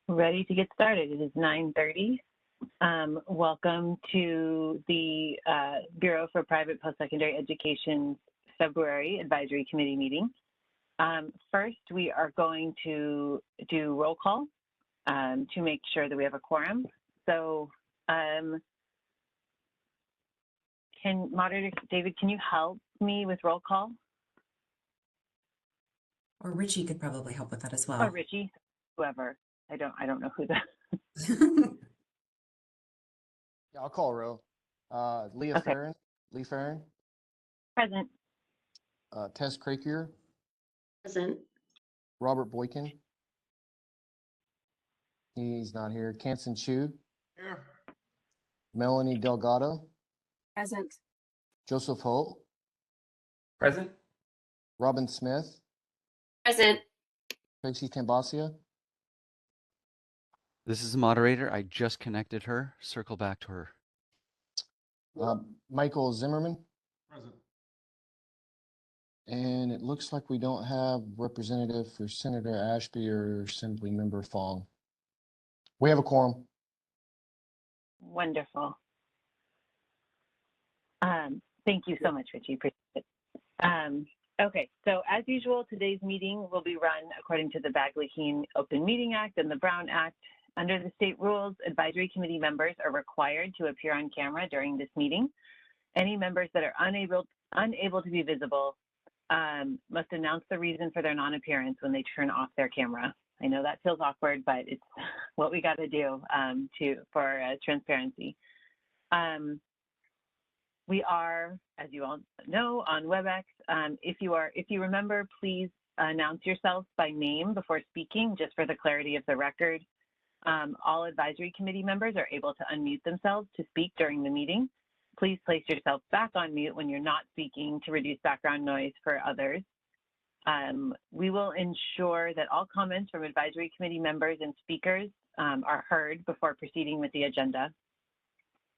Ready to get started. It is 9:30. Welcome to the Bureau for Private Postsecondary Education's February Advisory Committee meeting. First, we are going to do roll call to make sure that we have a quorum. So, Moderator David, can you help me with roll call? Or Richie could probably help with that as well. Or Richie, whoever. I don't know who the. Yeah, I'll call a row. Leah Okay. Farron, Lee Farron, Present. Tess Crakier, Present. Robert Boykin. He's not here. Kansen Chu. Here. Melanie Delgado, Present. Joseph Holt, Present. Robin Smith, Present. Tracy Tambasia, This is the moderator. I just connected her. Circle back to her. Michael Zimmerman, Present. and it looks like we don't have representative for Senator Ashby or Assembly Member Fong. We have a quorum. Wonderful. Thank you so much, Richie. Appreciate it. Okay, so as usual, today's meeting will be run according to the Bagley-Keene Open Meeting Act and the Brown Act. Under the state rules, advisory committee members are required to appear on camera during this meeting. Any members that are unable to be visible must announce the reason for their non-appearance when they turn off their camera. I know that feels awkward, but it's what we got to do for transparency. We are, as you all know, on WebEx. If you remember, please announce yourself by name before speaking, just for the clarity of the record. All advisory committee members are able to unmute themselves to speak during the meeting. Please place yourself back on mute when you're not speaking to reduce background noise for others. We will ensure that all comments from advisory committee members and speakers are heard before proceeding with the agenda.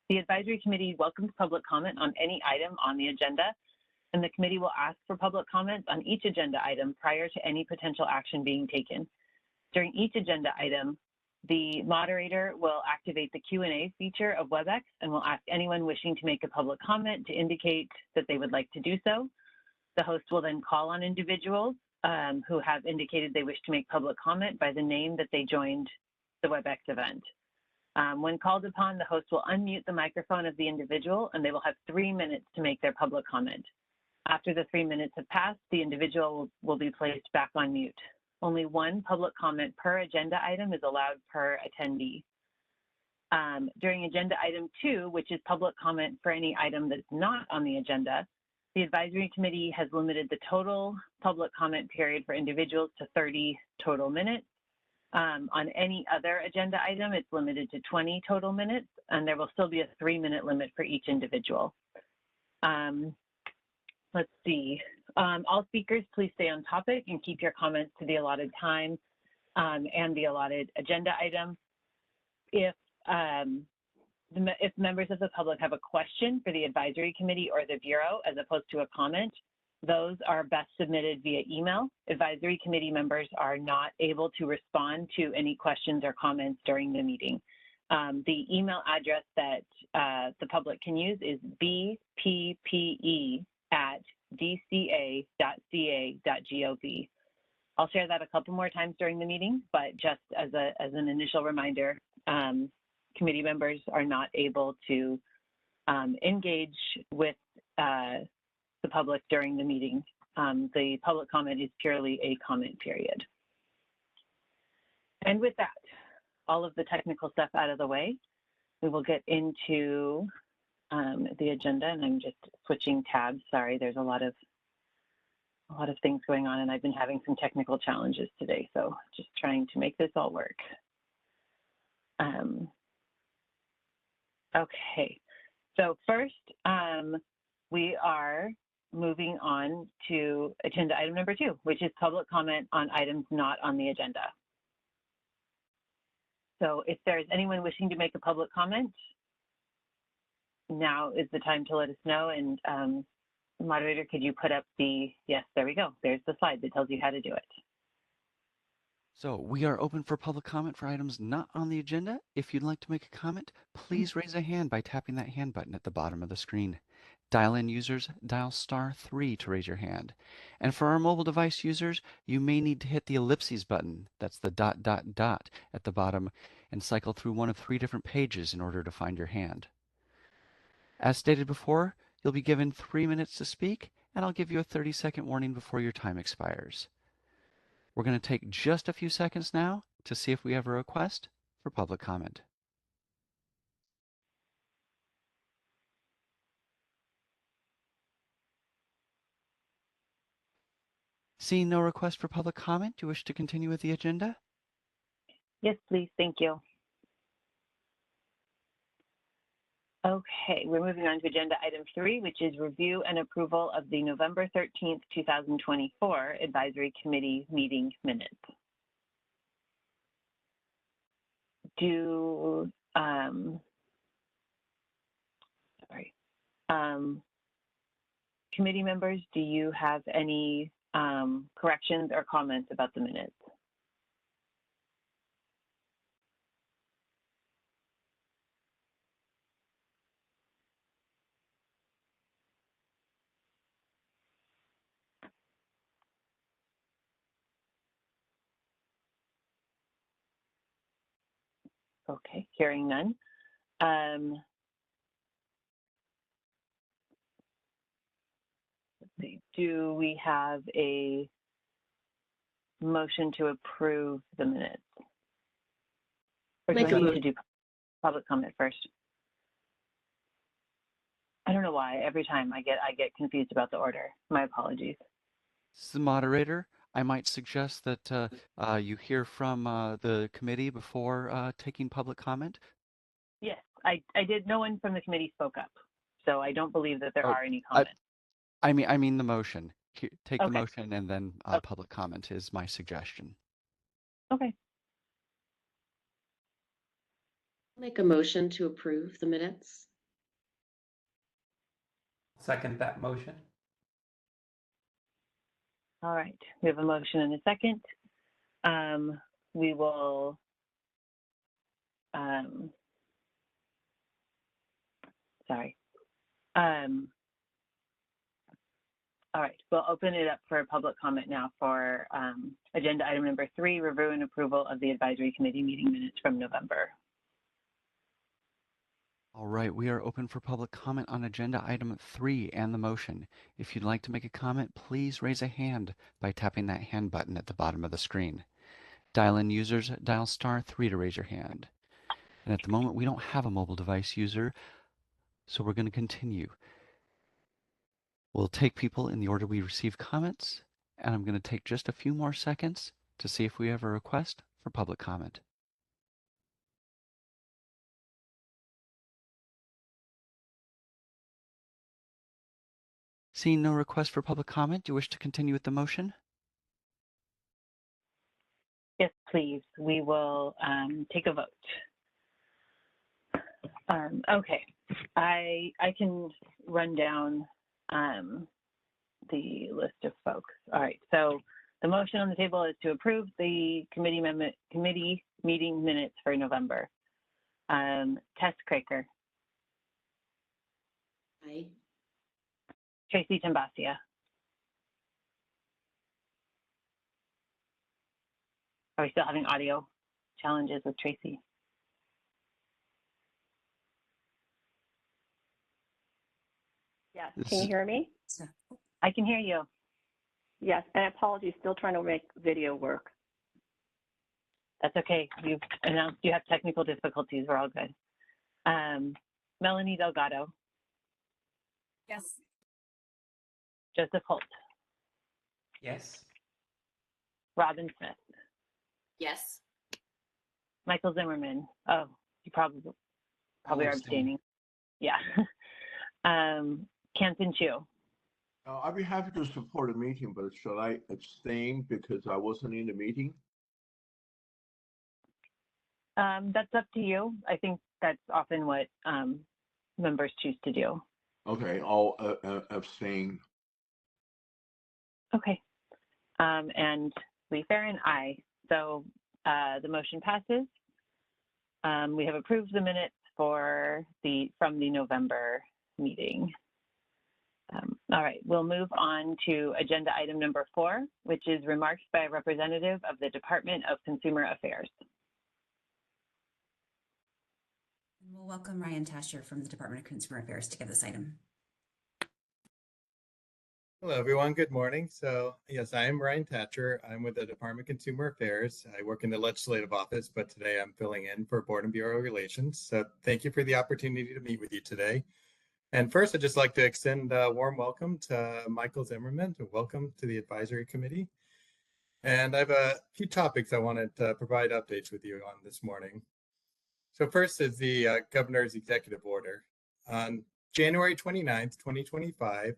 The advisory committee welcomes public comment on any item on the agenda, and the committee will ask for public comments on each agenda item prior to any potential action being taken. During each agenda item, the moderator will activate the Q&A feature of WebEx and will ask anyone wishing to make a public comment to indicate that they would like to do so. The host will then call on individuals who have indicated they wish to make public comment by the name that they joined the WebEx event. When called upon, the host will unmute the microphone of the individual and they will have 3 minutes to make their public comment. After the 3 minutes have passed, the individual will be placed back on mute. Only one public comment per agenda item is allowed per attendee. During agenda item 2, which is public comment for any item that's not on the agenda, the advisory committee has limited the total public comment period for individuals to 30 total minutes. On any other agenda item, it's limited to 20 total minutes, and there will still be a 3-minute limit for each individual. Let's see. All speakers, please stay on topic and keep your comments to the allotted time and the allotted agenda item. If members of the public have a question for the advisory committee or the Bureau as opposed to a comment, those are best submitted via email. Advisory committee members are not able to respond to any questions or comments during the meeting. The email address that the public can use is bppe@dca.ca.gov. I'll share that a couple more times during the meeting, but just as an initial reminder, committee members are not able to engage with the public during the meeting. The public comment is purely a comment period. And with that, all of the technical stuff out of the way, we will get into the agenda, and I'm just switching tabs. Sorry, there's a lot of things going on, and I've been having some technical challenges today, so just trying to make this all work. Okay, so first, we are moving on to agenda item number 2, which is public comment on items not on the agenda. So if there's anyone wishing to make a public comment, now is the time to let us know. And moderator, could you put up the, yes, there we go. There's the slide that tells you how to do it. So we are open for public comment for items not on the agenda. If you'd like to make a comment, please raise a hand by tapping that hand button at the bottom of the screen. Dial-in users, dial *3 to raise your hand. And for our mobile device users, you may need to hit the ellipses button, that's the ... at the bottom, and cycle through one of 3 different pages in order to find your hand. As stated before, you'll be given 3 minutes to speak, and I'll give you a 30-second warning before your time expires. We're going to take just a few seconds now to see if we have a request for public comment. Seeing no request for public comment, do you wish to continue with the agenda? Yes, please. Thank you. Okay, we're moving on to agenda item 3, which is review and approval of the November 13th, 2024 Advisory Committee meeting minutes. Committee members, do you have any corrections or comments about the minutes? Okay, hearing none. Let's see, do we have a motion to approve the minutes? Or do Make I a need to do public comment first? I don't know why. Every time I get confused about the order. My apologies. As the moderator, I might suggest that you hear from the committee before taking public comment. Yes, I did. No one from the committee spoke up, so I don't believe that there Oh, are any comments. I mean the motion. Take the Okay. motion and then Okay. public comment is my suggestion. Okay. Make a motion to approve the minutes. Second that motion. All right. We have a motion and a second. We will. Sorry. All right, we'll open it up for public comment now for agenda item number 3, review and approval of the advisory committee meeting minutes from November. All right, we are open for public comment on agenda item 3 and the motion. If you'd like to make a comment, please raise a hand by tapping that hand button at the bottom of the screen. Dial-in users, dial *3 to raise your hand. And at the moment, we don't have a mobile device user, so we're going to continue. We'll take people in the order we receive comments, and I'm going to take just a few more seconds to see if we have a request for public comment. Seeing no request for public comment, do you wish to continue with the motion? Yes, please. We will take a vote. Okay, I can run down the list of folks. All right, so the motion on the table is to approve the committee meeting minutes for November. Tess Craker, Aye. Tracy Tambasia. Are we still having audio challenges with Tracy? Yes, This can you is- hear me? I can hear you. Yes, and apologies, still trying to make video work. That's okay. You've announced you have technical difficulties. We're all good. Melanie Delgado, Yes. Joseph Holt, Yes. Robin Smith, Yes. Michael Zimmerman. Oh, you probably are abstaining. Yeah. Canton Chu. I'd be happy to support the meeting, but shall I abstain because I wasn't in the meeting? That's up to you. I think that's often what members choose to do. Okay, I'll abstain. Okay. And Lee Farron, aye. So the motion passes. We have approved the minutes from the November meeting. All right, we'll move on to agenda item number 4, which is remarks by a representative of the Department of Consumer Affairs. We'll welcome Ryan Tasher from the Department of Consumer Affairs to give this item. Hello, everyone. Good morning. So, yes, I am Ryan Thatcher. I'm with the Department of Consumer Affairs. I work in the legislative office, but today I'm filling in for Board and Bureau Relations. So thank you for the opportunity to meet with you today. And first, I'd just like to extend a warm welcome to Michael Zimmerman. Welcome to the Advisory Committee. And I have a few topics I wanted to provide updates with you on this morning. So first is the Governor's Executive Order. On January 29th, 2025,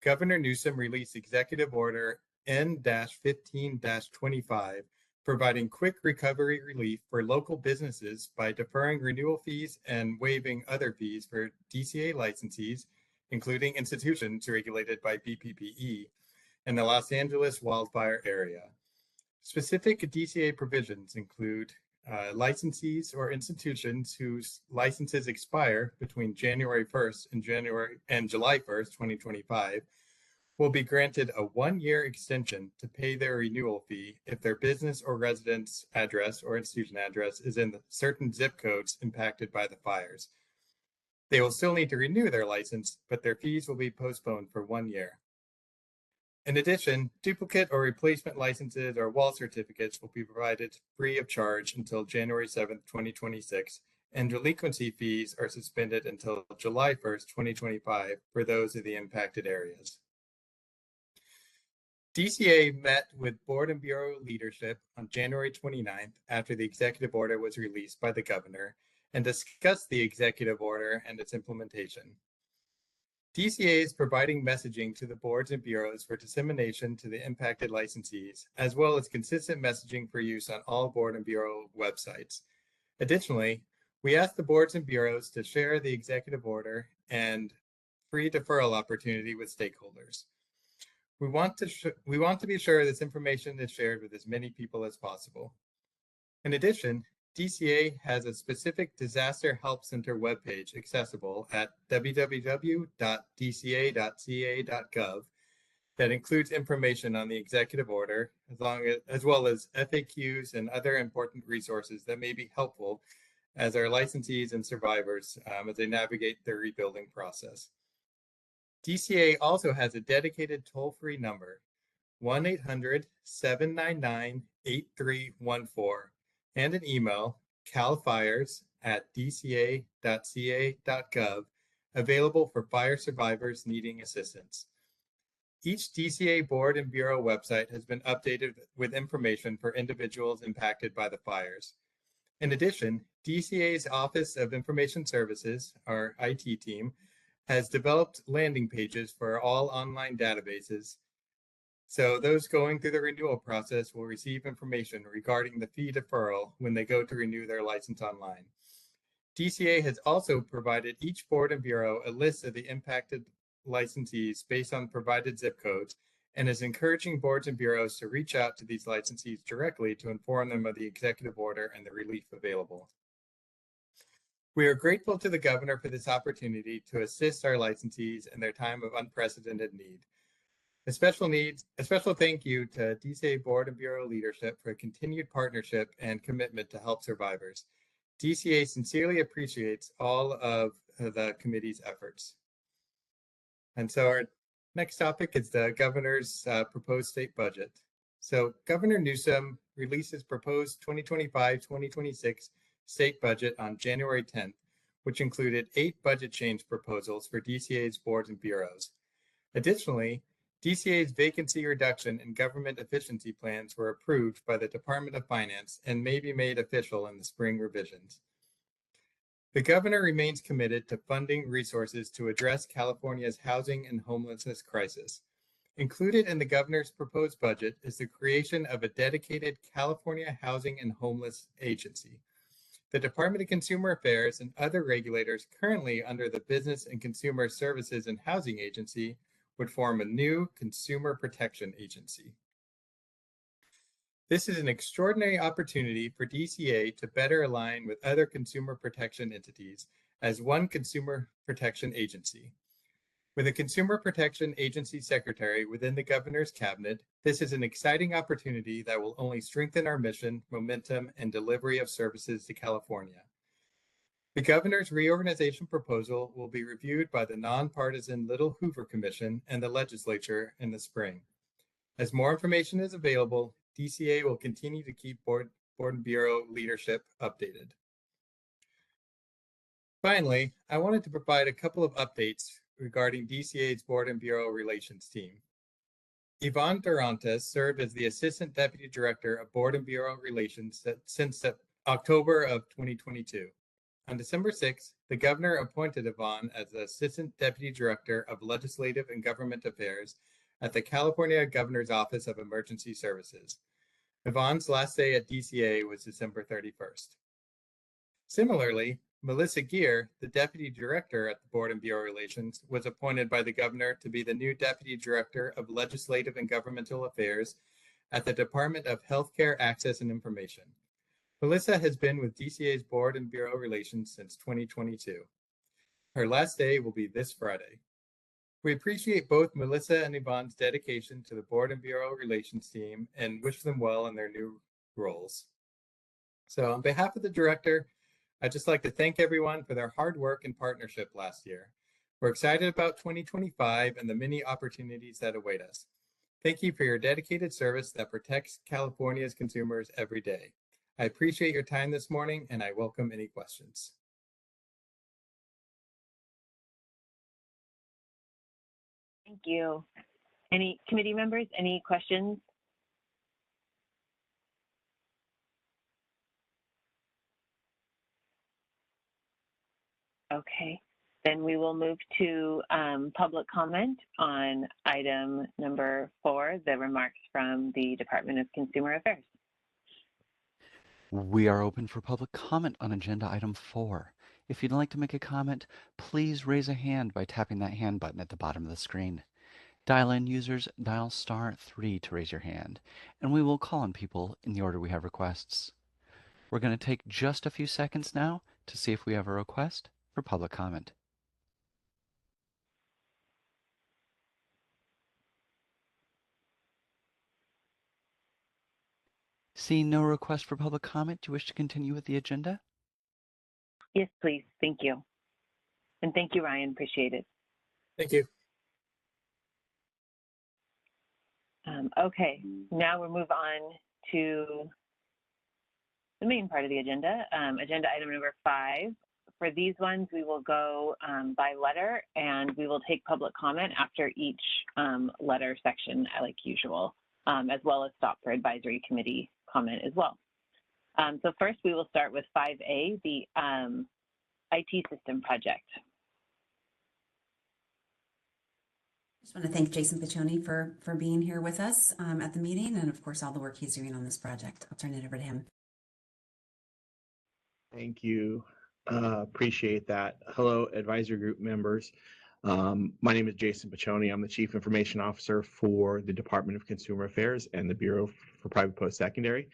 Governor Newsom released Executive Order N-15-25, providing quick recovery relief for local businesses by deferring renewal fees and waiving other fees for DCA licensees, including institutions regulated by BPPE, in the Los Angeles wildfire area. Specific DCA provisions include licensees or institutions whose licenses expire between January 1st and July 1st, 2025, will be granted a 1-year extension to pay their renewal fee if their business or residence address or institution address is in certain zip codes impacted by the fires. They will still need to renew their license, but their fees will be postponed for 1 year. In addition, duplicate or replacement licenses or wall certificates will be provided free of charge until January 7th, 2026, and delinquency fees are suspended until July 1st, 2025 for those of the impacted areas. DCA met with Board and Bureau leadership on January 29th after the executive order was released by the governor and discussed the executive order and its implementation. DCA is providing messaging to the boards and bureaus for dissemination to the impacted licensees, as well as consistent messaging for use on all board and bureau websites. Additionally, we asked the boards and bureaus to share the executive order and free deferral opportunity with stakeholders. We want to be sure this information is shared with as many people as possible. In addition, DCA has a specific Disaster Help Center webpage accessible at www.dca.ca.gov that includes information on the executive order, as well as FAQs and other important resources that may be helpful as our licensees and survivors as they navigate their rebuilding process. DCA also has a dedicated toll-free number, 1-800-799-8314, and an email, calfires@dca.ca.gov, available for fire survivors needing assistance. Each DCA board and bureau website has been updated with information for individuals impacted by the fires. In addition, DCA's Office of Information Services, our IT team, has developed landing pages for all online databases. So those going through the renewal process will receive information regarding the fee deferral when they go to renew their license online. DCA has also provided each board and bureau a list of the impacted licensees based on provided zip codes and is encouraging boards and bureaus to reach out to these licensees directly to inform them of the executive order and the relief available. We are grateful to the governor for this opportunity to assist our licensees in their time of unprecedented need. A special thank you to DCA Board and Bureau leadership for continued partnership and commitment to help survivors. DCA sincerely appreciates all of the committee's efforts. And so our next topic is the governor's proposed state budget. So Governor Newsom released his proposed 2025-2026 state budget on January 10th, which included 8 budget change proposals for DCA's boards and bureaus. Additionally, DCA's vacancy reduction and government efficiency plans were approved by the Department of Finance and may be made official in the spring revisions. The governor remains committed to funding resources to address California's housing and homelessness crisis. Included in the governor's proposed budget is the creation of a dedicated California Housing and Homeless Agency. The Department of Consumer Affairs and other regulators currently under the Business and Consumer Services and Housing Agency would form a new Consumer Protection Agency. This is an extraordinary opportunity for DCA to better align with other consumer protection entities as one consumer protection agency. With a Consumer Protection Agency Secretary within the Governor's Cabinet, this is an exciting opportunity that will only strengthen our mission, momentum, and delivery of services to California. The Governor's reorganization proposal will be reviewed by the nonpartisan Little Hoover Commission and the legislature in the spring. As more information is available, DCA will continue to keep Board and Bureau leadership updated. Finally, I wanted to provide a couple of updates regarding DCA's Board and Bureau Relations team. Yvonne Durantes served as the Assistant Deputy Director of Board and Bureau Relations since October of 2022. On December 6th, the Governor appointed Yvonne as the Assistant Deputy Director of Legislative and Government Affairs at the California Governor's Office of Emergency Services. Yvonne's last day at DCA was December 31st. Similarly, Melissa Gear, the Deputy Director at the Board and Bureau Relations, was appointed by the Governor to be the new Deputy Director of Legislative and Governmental Affairs at the Department of Healthcare Access and Information. Melissa has been with DCA's Board and Bureau Relations since 2022. Her last day will be this Friday. We appreciate both Melissa and Yvonne's dedication to the Board and Bureau Relations team and wish them well in their new roles. So on behalf of the Director, I'd just like to thank everyone for their hard work and partnership last year. We're excited about 2025 and the many opportunities that await us. Thank you for your dedicated service that protects California's consumers every day. I appreciate your time this morning, and I welcome any questions. Thank you. Any committee members, any questions? Okay, then we will move to public comment on item number 4, the remarks from the Department of Consumer Affairs. We are open for public comment on agenda item 4. If you'd like to make a comment, please raise a hand by tapping that hand button at the bottom of the screen. Dial-in users dial *3 to raise your hand, and we will call on people in the order we have requests. We're going to take just a few seconds now to see if we have a request for public comment. Seeing no request for public comment, do you wish to continue with the agenda? Yes, please. Thank you. And thank you, Ryan. Appreciate it. Thank you. Okay, now we'll move on to the main part of the agenda, agenda item number 5. For these ones, we will go by letter, and we will take public comment after each letter section like usual, as well as stop for advisory committee comment as well. So first, we will start with 5A, the IT system project. Just want to thank Jason Piccioni for being here with us at the meeting, and of course all the work he's doing on this project. I'll turn it over to him. Thank you. Appreciate that. Hello, advisory group members. My name is Jason Piccioni. I'm the Chief Information Officer for the Department of Consumer Affairs and the Bureau for Private Postsecondary.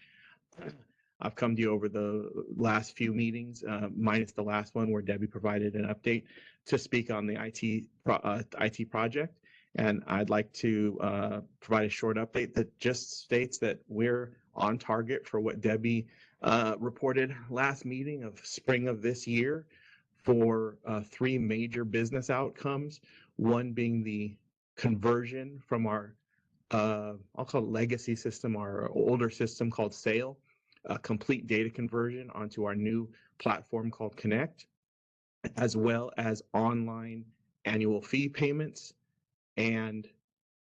I've come to you over the last few meetings, minus the last one where Debbie provided an update, to speak on the IT project. And I'd like to provide a short update that just states that we're on target for what Debbie reported last meeting of spring of this year for 3 major business outcomes. One being the conversion from our, I'll call it legacy system, our older system called SAIL, a complete data conversion onto our new platform called Connect, as well as online annual fee payments and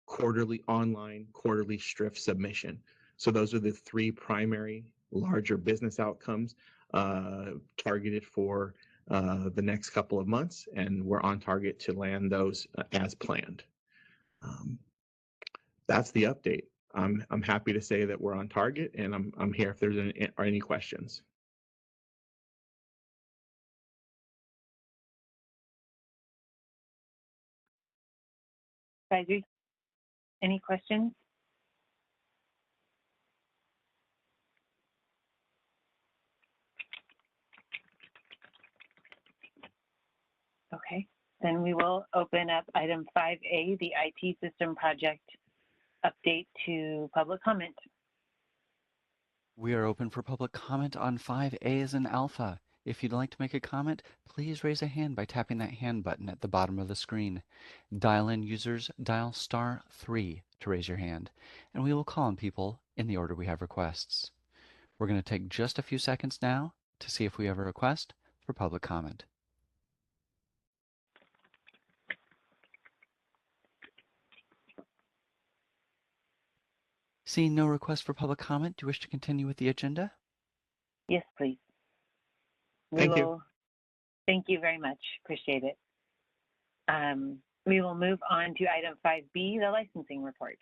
quarterly STRIF submission. So those are the 3 primary larger business outcomes targeted for the next couple of months, and we're on target to land those as planned. That's the update. I'm happy to say that we're on target, and I'm here if there's any questions. Advisory, any questions? then we will open up item 5A, the IT system project update, to public comment. We are open for public comment on 5A as in alpha. If you'd like to make a comment, please raise a hand by tapping that hand button at the bottom of the screen. Dial-in users dial *3 to raise your hand, and we will call on people in the order we have requests. We're going to take just a few seconds now to see if we have a request for public comment. Seeing no request for public comment, do you wish to continue with the agenda? Yes, please. Thank you. Thank you very much. Appreciate it. We will move on to item 5B, the licensing report.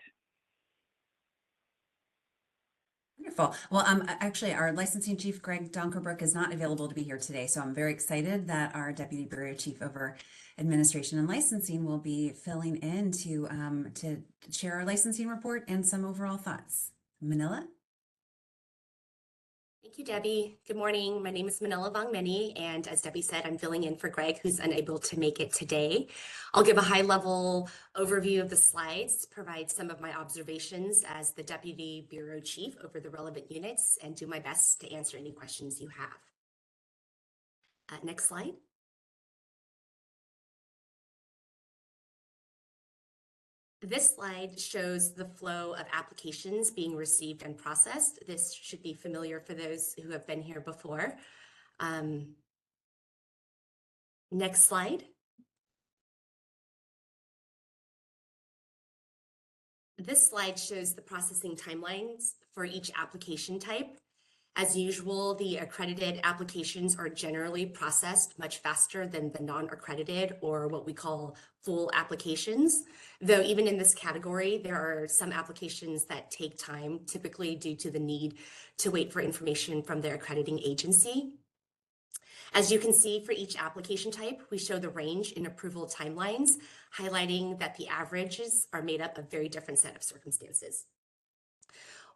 Wonderful. Well, actually, our licensing chief, Greg Donkerbrook, is not available to be here today, so I'm very excited that our deputy bureau chief over administration and licensing will be filling in to share our licensing report and some overall thoughts. Manila? Thank you, Debbie. Good morning. My name is Manila Vongmeni, and as Debbie said, I'm filling in for Greg, who's unable to make it today. I'll give a high-level overview of the slides, provide some of my observations as the Deputy Bureau Chief over the relevant units, and do my best to answer any questions you have. Next slide. This slide shows the flow of applications being received and processed. This should be familiar for those who have been here before. Next slide. This slide shows the processing timelines for each application type. As usual, the accredited applications are generally processed much faster than the non-accredited, or what we call full applications. Though even in this category, there are some applications that take time, typically due to the need to wait for information from their accrediting agency. As you can see, for each application type, we show the range in approval timelines, highlighting that the averages are made up of a very different set of circumstances.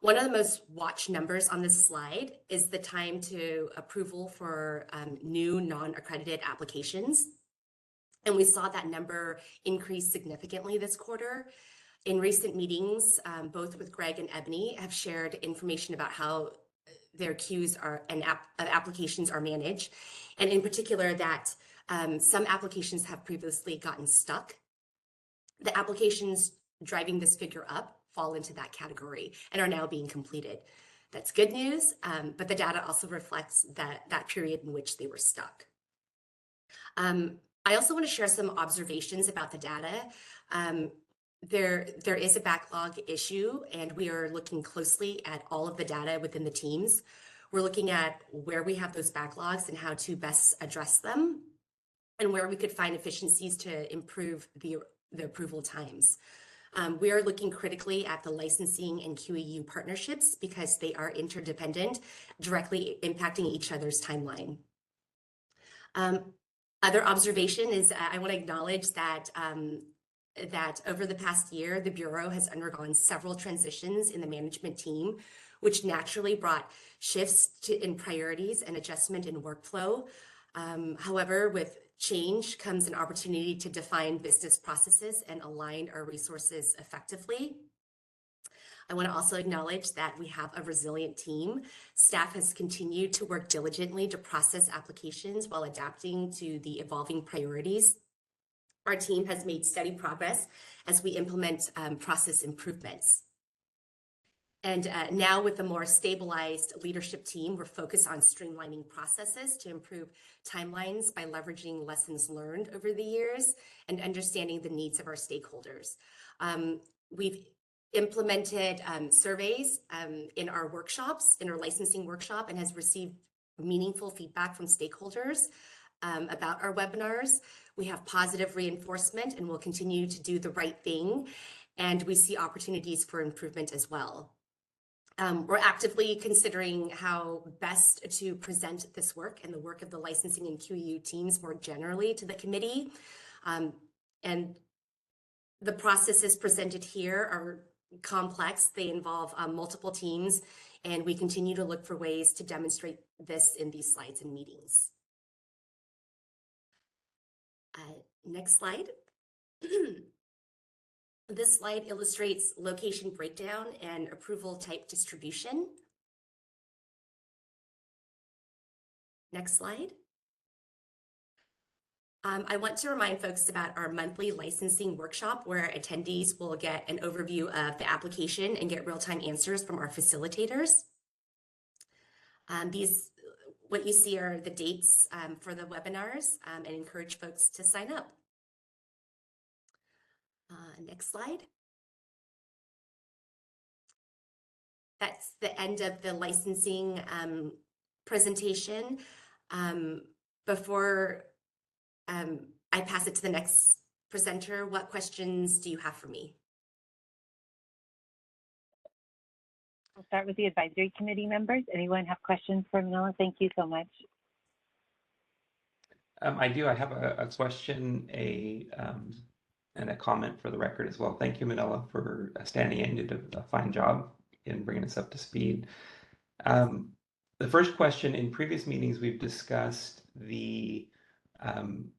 One of the most watched numbers on this slide is the time to approval for new non-accredited applications. And we saw that number increase significantly this quarter. In recent meetings, both with Greg and Ebony have shared information about how their queues applications are managed. And in particular that some applications have previously gotten stuck. The applications driving this figure up fall into that category and are now being completed. That's good news, but the data also reflects that period in which they were stuck. I also want to share some observations about the data. There is a backlog issue, and we are looking closely at all of the data within the teams. We're looking at where we have those backlogs and how to best address them, and where we could find efficiencies to improve the approval times. We are looking critically at the licensing and QEU partnerships because they are interdependent, directly impacting each other's timeline. Other observation is I want to acknowledge that that over the past year, the Bureau has undergone several transitions in the management team, which naturally brought shifts in priorities and adjustment in workflow. However, with change comes an opportunity to define business processes and align our resources effectively. I want to also acknowledge that we have a resilient team. Staff has continued to work diligently to process applications while adapting to the evolving priorities. Our team has made steady progress as we implement process improvements. And now with a more stabilized leadership team, we're focused on streamlining processes to improve timelines by leveraging lessons learned over the years and understanding the needs of our stakeholders. We've implemented surveys in our workshops, in our licensing workshop, and has received meaningful feedback from stakeholders about our webinars. We have positive reinforcement and will continue to do the right thing. And we see opportunities for improvement as well. We're actively considering how best to present this work and the work of the licensing and QEU teams more generally to the committee. And the processes presented here are complex. They involve multiple teams, and we continue to look for ways to demonstrate this in these slides and meetings. Next slide. This slide illustrates location breakdown and approval type distribution. Next slide. I want to remind folks about our monthly licensing workshop where attendees will get an overview of the application and get real-time answers from our facilitators. What you see are the dates for the webinars and encourage folks to sign up. Next slide. That's the end of the licensing presentation. Before I pass it to the next presenter, what questions do you have for me? I'll start with the advisory committee members. Anyone have questions for Manila? Thank you so much. I do. I have a question, and a comment for the record as well. Thank you, Manila, for standing in. You did a fine job in bringing us up to speed. The first question, in previous meetings, we've discussed the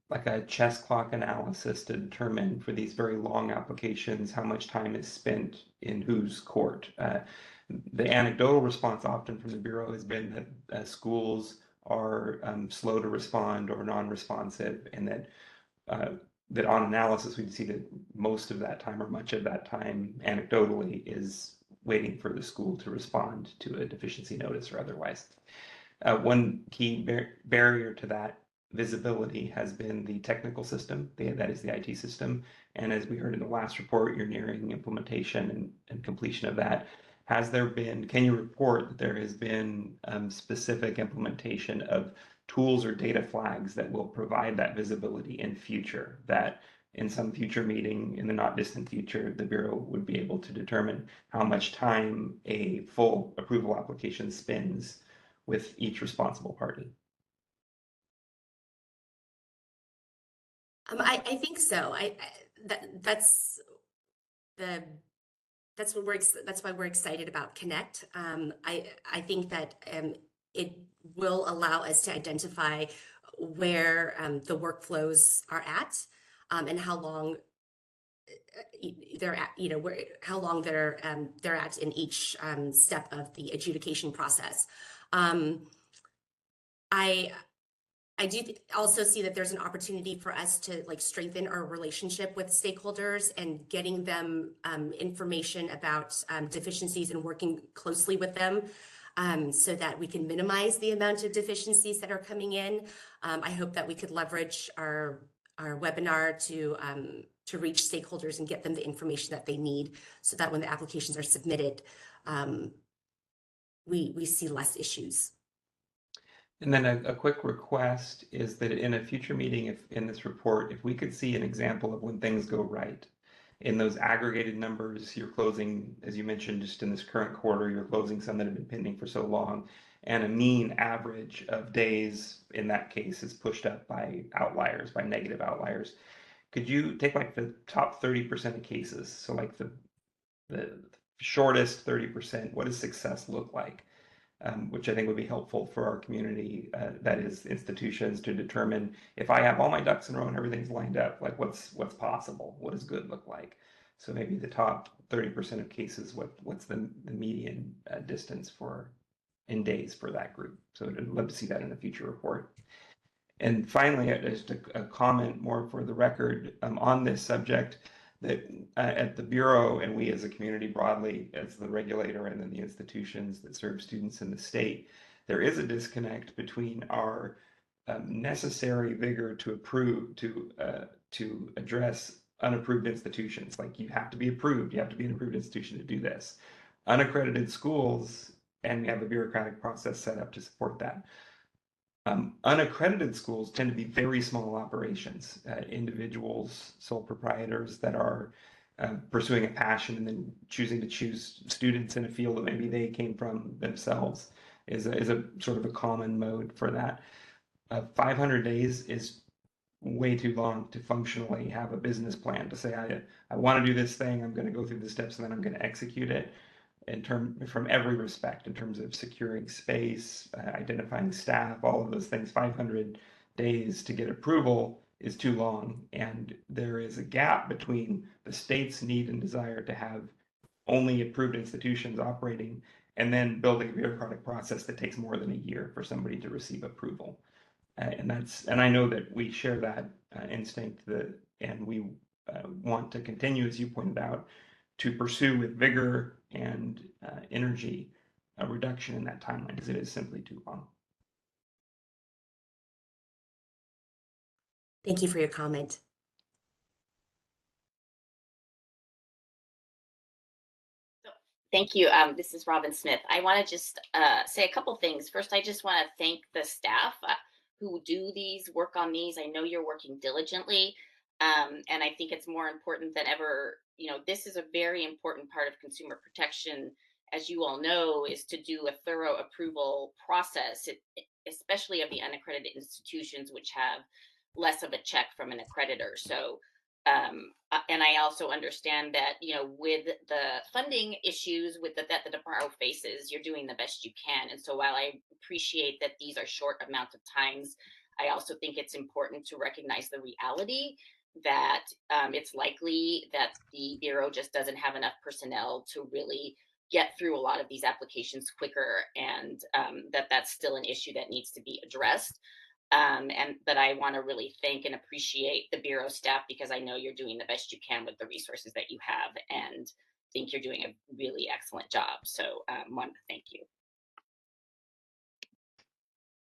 like a chess clock analysis to determine for these very long applications how much time is spent in whose court. The anecdotal response often from the Bureau has been that schools are slow to respond or non-responsive, and that on analysis we'd see that most of that time or much of that time anecdotally is waiting for the school to respond to a deficiency notice or otherwise. One key barrier to that visibility has been the technical system, that is the IT system. And as we heard in the last report, you're nearing implementation and completion of that. Can you report that there has been specific implementation of tools or data flags that will provide that visibility in future, that in some future meeting in the not distant future, the Bureau would be able to determine how much time a full approval application spends with each responsible party? I think so. That's why we're excited about Connect. I think that it will allow us to identify where the workflows are at and how long they're at, how long they're at in each step of the adjudication process. I do also see that there's an opportunity for us to strengthen our relationship with stakeholders and getting them information about deficiencies and working closely with them so that we can minimize the amount of deficiencies that are coming in. I hope that we could leverage our webinar to reach stakeholders and get them the information that they need so that when the applications are submitted, we see less issues. And then a quick request is that in a future meeting, if in this report, if we could see an example of when things go right. In those aggregated numbers, you're closing, as you mentioned, just in this current quarter, you're closing some that have been pending for so long, and a mean average of days in that case is pushed up by outliers, by negative outliers. Could you take like the top 30% of cases? So like the shortest 30%, what does success look like? Which I think would be helpful for our community, that is institutions, to determine if I have all my ducks in a row and everything's lined up, like what's possible, what does good look like? So maybe the top 30% of cases, what's the median distance in days for that group? So I'd love to see that in a future report. And finally, just a comment more for the record on this subject, that at the Bureau and we as a community broadly, as the regulator and then the institutions that serve students in the state, there is a disconnect between our necessary vigor to approve, to address unapproved institutions. Like you have to be approved, you have to be an approved institution to do this. Unaccredited schools, and we have a bureaucratic process set up to support that. Unaccredited schools tend to be very small operations, individuals, sole proprietors that are pursuing a passion and then choosing to choose students in a field that maybe they came from themselves is a sort of a common mode for that. 500 days is way too long to functionally have a business plan to say, I want to do this thing, I'm going to go through the steps and then I'm going to execute it. From every respect, in terms of securing space, identifying staff, all of those things, 500 days to get approval is too long, and there is a gap between the state's need and desire to have only approved institutions operating and then building a bureaucratic process that takes more than a year for somebody to receive approval. And I know that we share that instinct, and we want to continue, as you pointed out, to pursue with vigor and energy a reduction in that timeline, because it is simply too long. Thank you for your comment. Thank you. This is Robin Smith. I want to just say a couple things. First, I just want to thank the staff who do work on these. I know you're working diligently, and I think it's more important than ever. This is a very important part of consumer protection, as you all know, is to do a thorough approval process, especially of the unaccredited institutions, which have less of a check from an accreditor. So. And I also understand that, with the funding issues that the department faces, you're doing the best you can. And so while I appreciate that these are short amounts of times, I also think it's important to recognize the reality that it's likely that the Bureau just doesn't have enough personnel to really get through a lot of these applications quicker, and that's still an issue that needs to be addressed. But I want to really thank and appreciate the Bureau staff, because I know you're doing the best you can with the resources that you have, and think you're doing a really excellent job. So wanted to thank you.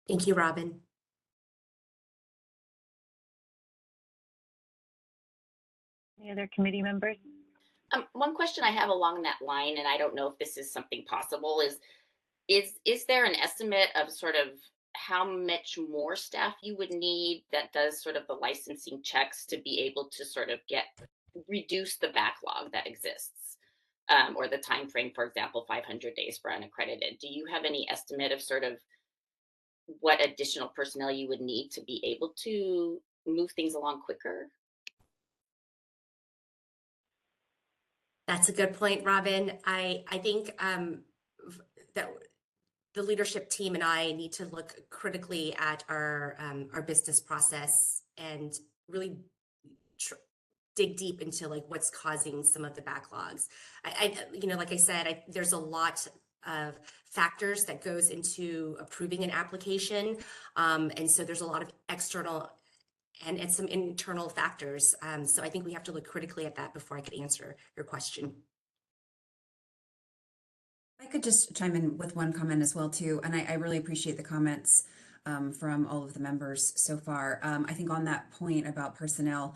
Thank you, Robin. Any other committee members? One question I have along that line, and I don't know if this is something possible, is there an estimate of sort of how much more staff you would need that does sort of the licensing checks to be able to sort of reduce the backlog that exists, or the time frame, for example, 500 days for unaccredited? Do you have any estimate of sort of what additional personnel you would need to be able to move things along quicker? That's a good point, Robin. I think that the leadership team and I need to look critically at our business process and really dig deep into like what's causing some of the backlogs. Like I said, there's a lot of factors that goes into approving an application, and so there's a lot of external and some internal factors. So I think we have to look critically at that before I could answer your question. I could just chime in with one comment as well too, and I really appreciate the comments from all of the members so far. I think on that point about personnel,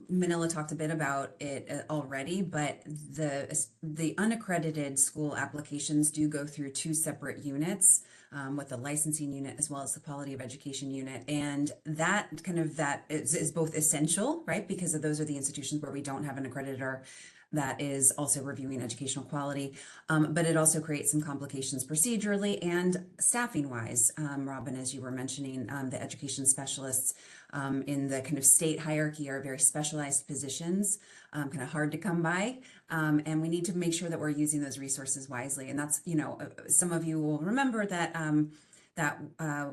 Manila talked a bit about it already, but the unaccredited school applications do go through two separate units, with the licensing unit as well as the quality of education unit, and that is both essential, right? Because those are the institutions where we don't have an accreditor that is also reviewing educational quality. But it also creates some complications procedurally and staffing wise. Robin, as you were mentioning, the education specialists in the kind of state hierarchy are very specialized positions, kind of hard to come by. And we need to make sure that we're using those resources wisely. And that's, some of you will remember that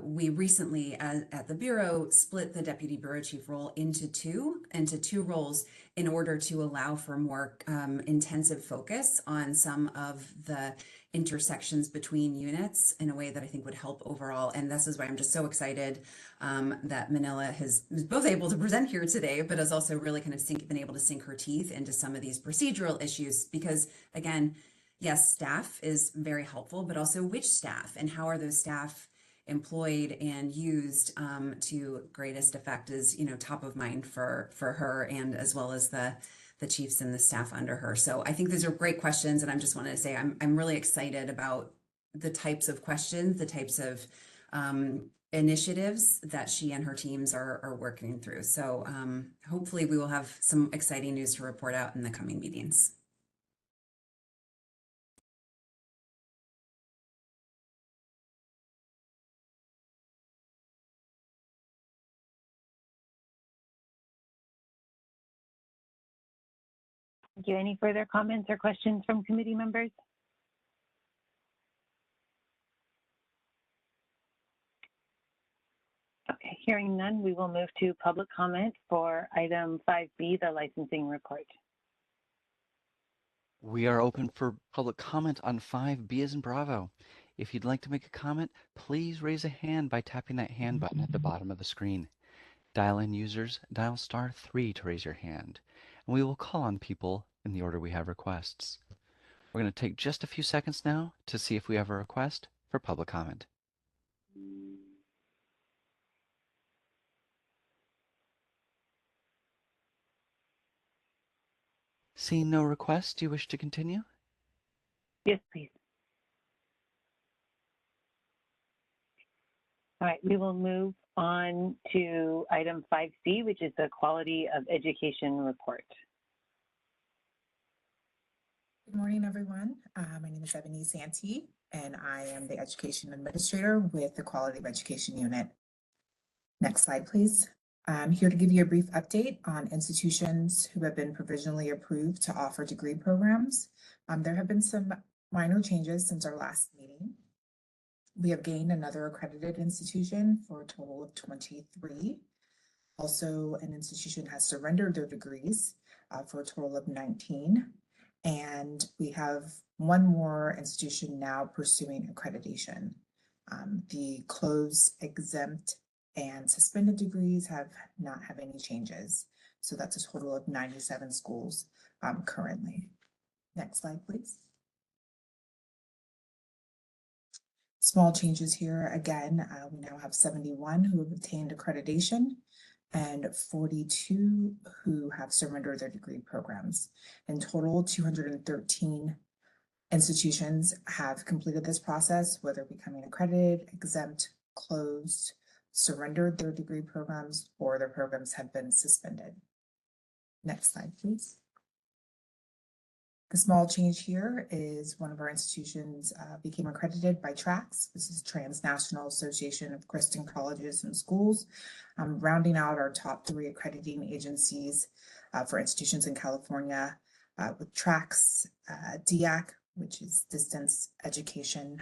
we recently at the Bureau split the Deputy Bureau Chief role into two roles in order to allow for more intensive focus on some of the intersections between units in a way that I think would help overall. And this is why I'm just so excited that Manila is both able to present here today, but has also really kind of been able to sink her teeth into some of these procedural issues, because again, yes, staff is very helpful, but also which staff and how are those staff employed and used to greatest effect is, top of mind for her, and as well as the chiefs and the staff under her. So I think those are great questions. And I just wanted to say, I'm really excited about the types of questions, the types of initiatives that she and her teams are working through. So hopefully we will have some exciting news to report out in the coming meetings. Thank you. Any further comments or questions from committee members? Okay, Hearing none, we will move to public comment for item 5B, the licensing report. We are open for public comment on 5B as in Bravo. If you'd like to make a comment, please raise a hand by tapping that hand button at the bottom of the screen. Dial-in users, dial *3 to raise your hand, and we will call on people in the order we have requests. We're going to take just a few seconds now to see if we have a request for public comment. Seeing no requests, do you wish to continue? Yes, please. All right, we will move on to item 5C, which is the quality of education report. Good morning, everyone. My name is Ebony Santee, and I am the Education Administrator with the Quality of Education Unit. Next slide, please. I'm here to give you a brief update on institutions who have been provisionally approved to offer degree programs. There have been some minor changes since our last meeting. We have gained another accredited institution for a total of 23. Also, an institution has surrendered their degrees for a total of 19. And we have one more institution now pursuing accreditation. The closed, exempt, and suspended degrees have not had any changes. So that's a total of 97 schools currently. Next slide, please. Small changes here. Again, we now have 71 who have obtained accreditation and 42 who have surrendered their degree programs. In total, 213 institutions have completed this process, whether becoming accredited, exempt, closed, surrendered their degree programs, or their programs have been suspended. Next slide, please. The small change here is one of our institutions became accredited by TRACS. This is Transnational Association of Christian Colleges and Schools, rounding out our top 3 accrediting agencies for institutions in California with TRACS, DIAC, which is Distance Education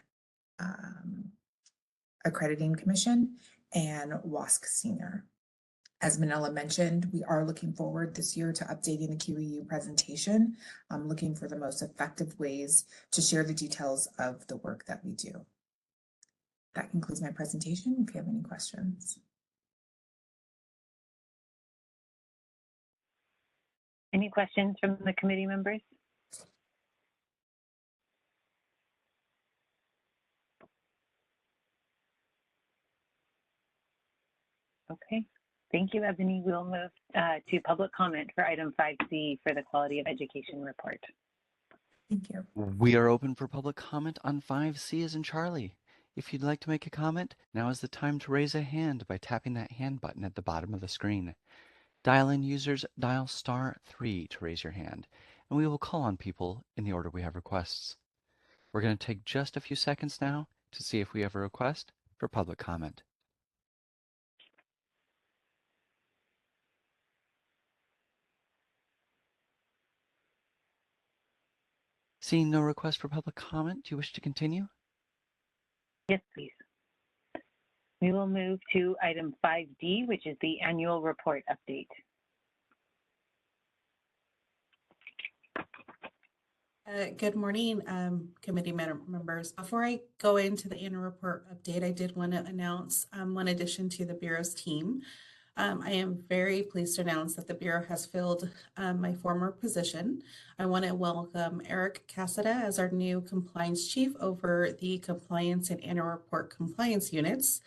Accrediting Commission, and WASC Senior. As Manila mentioned, we are looking forward this year to updating the QEU presentation. I'm looking for the most effective ways to share the details of the work that we do. That concludes my presentation. If you have any questions. Any questions from the committee members? Okay. Thank you, Ebony. We'll move to public comment for item 5C for the quality of education report. Thank you. We are open for public comment on 5C as in Charlie. If you'd like to make a comment, now is the time to raise a hand by tapping that hand button at the bottom of the screen. Dial-in users, dial *3 to raise your hand, and we will call on people in the order we have requests. We're going to take just a few seconds now to see if we have a request for public comment. Seeing no request for public comment, do you wish to continue? Yes, please. We will move to item 5D, which is the annual report update. Good morning, committee members. Before I go into the annual report update, I did want to announce one addition to the Bureau's team. I am very pleased to announce that the Bureau has filled my former position. I want to welcome Eric Cassada as our new compliance chief over the compliance and annual report compliance units.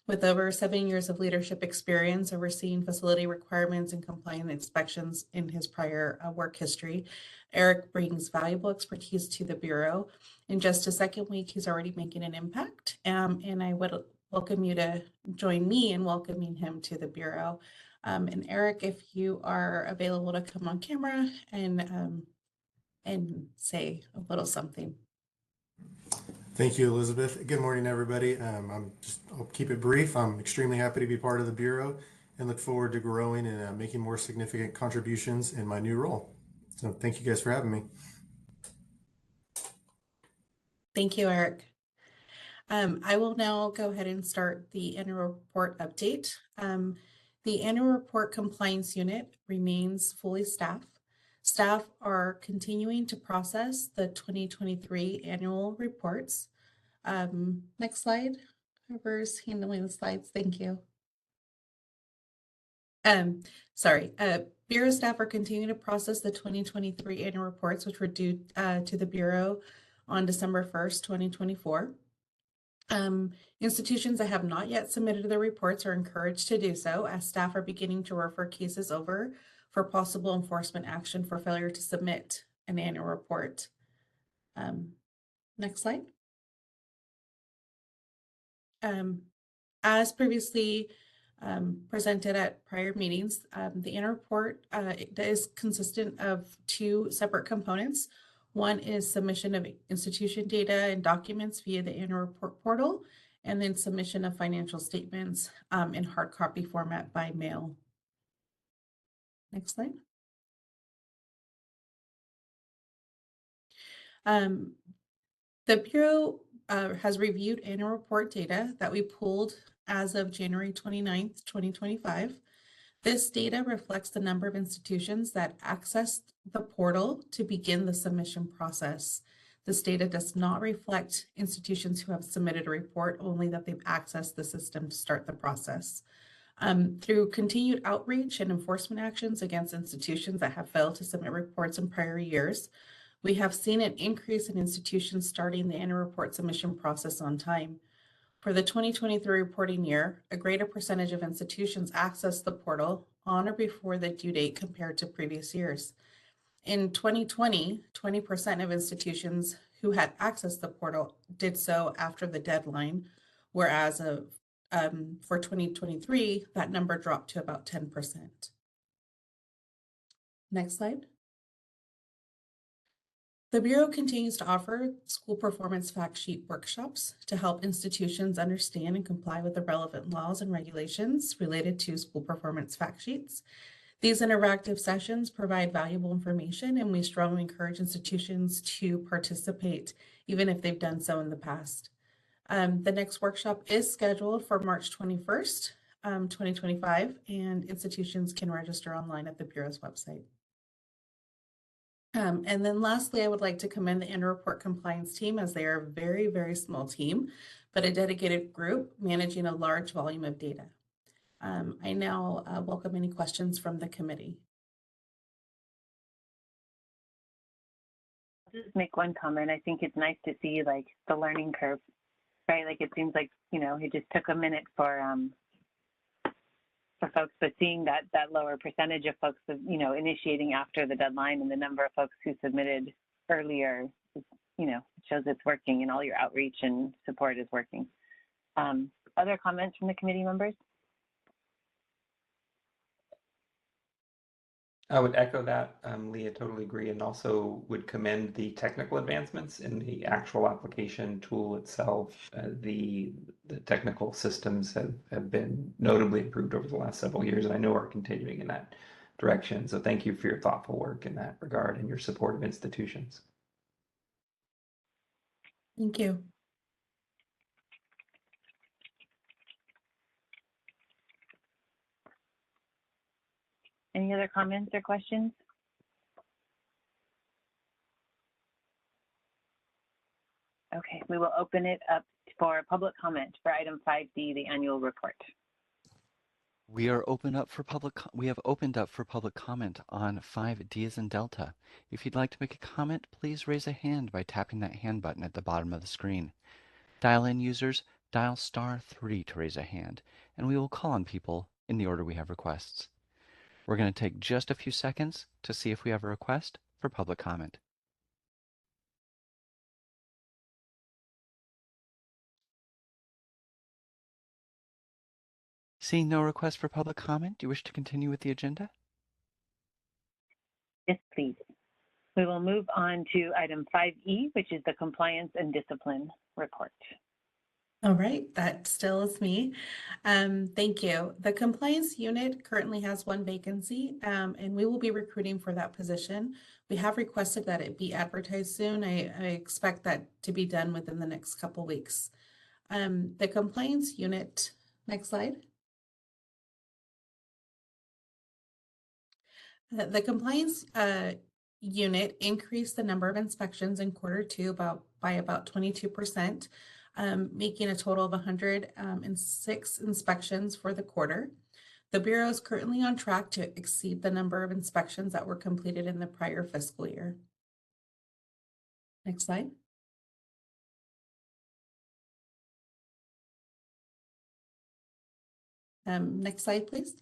With over 7 years of leadership experience overseeing facility requirements and compliance inspections in his prior work history, Eric brings valuable expertise to the Bureau. In just a second week, he's already making an impact, and I would welcome you to join me in welcoming him to the Bureau. And Eric, if you are available to come on camera and say a little something. Thank you, Elizabeth. Good morning, everybody. I'll keep it brief. I'm extremely happy to be part of the Bureau and look forward to growing and making more significant contributions in my new role. So thank you guys for having me. Thank you, Eric. I will now go ahead and start the annual report update. The annual report compliance unit remains fully staffed. Staff are continuing to process the 2023 annual reports. Next slide. Whoever's handling the slides, thank you. Sorry, Bureau staff are continuing to process the 2023 annual reports, which were due to the Bureau on December 1st, 2024. Institutions that have not yet submitted their reports are encouraged to do so, as staff are beginning to refer cases over for possible enforcement action for failure to submit an annual report. Next slide. As previously presented at prior meetings, the annual report is consistent of two separate components. One is submission of institution data and documents via the annual report portal, and then submission of financial statements in hard copy format by mail. Next slide. The Bureau has reviewed annual report data that we pulled as of January 29th, 2025. This data reflects the number of institutions that accessed the portal to begin the submission process. This data does not reflect institutions who have submitted a report, only that they've accessed the system to start the process. Through continued outreach and enforcement actions against institutions that have failed to submit reports in prior years, we have seen an increase in institutions starting the annual report submission process on time. For the 2023 reporting year, a greater percentage of institutions accessed the portal on or before the due date compared to previous years. In 2020, 20% of institutions who had accessed the portal did so after the deadline, whereas for 2023, that number dropped to about 10%. Next slide. The Bureau continues to offer school performance fact sheet workshops to help institutions understand and comply with the relevant laws and regulations related to school performance fact sheets. These interactive sessions provide valuable information, and we strongly encourage institutions to participate, even if they've done so in the past. The next workshop is scheduled for March 21st, 2025, and institutions can register online at the Bureau's website. And then lastly, I would like to commend the annual report compliance team, as they are a very, very small team, but a dedicated group managing a large volume of data. I now welcome any questions from the committee. I'll just make one comment. I think it's nice to see like the learning curve, right? Like it seems like, it just took a minute for folks, but seeing that lower percentage of folks, initiating after the deadline and the number of folks who submitted earlier, shows it's working and all your outreach and support is working. Other comments from the committee members? I would echo that, Leah, totally agree, and also would commend the technical advancements in the actual application tool itself. The technical systems have been notably improved over the last several years, and I know are continuing in that direction. So thank you for your thoughtful work in that regard and your support of institutions. Thank you. Any other comments or questions? Okay, we will open it up for public comment for item 5D, the annual report. We have opened up for public comment on 5D as in Delta. If you'd like to make a comment, please raise a hand by tapping that hand button at the bottom of the screen. Dial-in users, dial *3 to raise a hand, and we will call on people in the order we have requests. We're going to take just a few seconds to see if we have a request for public comment. Seeing no request for public comment, do you wish to continue with the agenda? Yes, please. We will move on to item 5E, which is the compliance and discipline report. All right, that still is me. Thank you. The compliance unit currently has one vacancy, and we will be recruiting for that position. We have requested that it be advertised soon. I expect that to be done within the next couple weeks. The compliance unit, next slide. The compliance unit increased the number of inspections in Q2 by about 22%, making a total of 106 inspections for the quarter. The Bureau is currently on track to exceed the number of inspections that were completed in the prior fiscal year. Next slide. Next slide, please.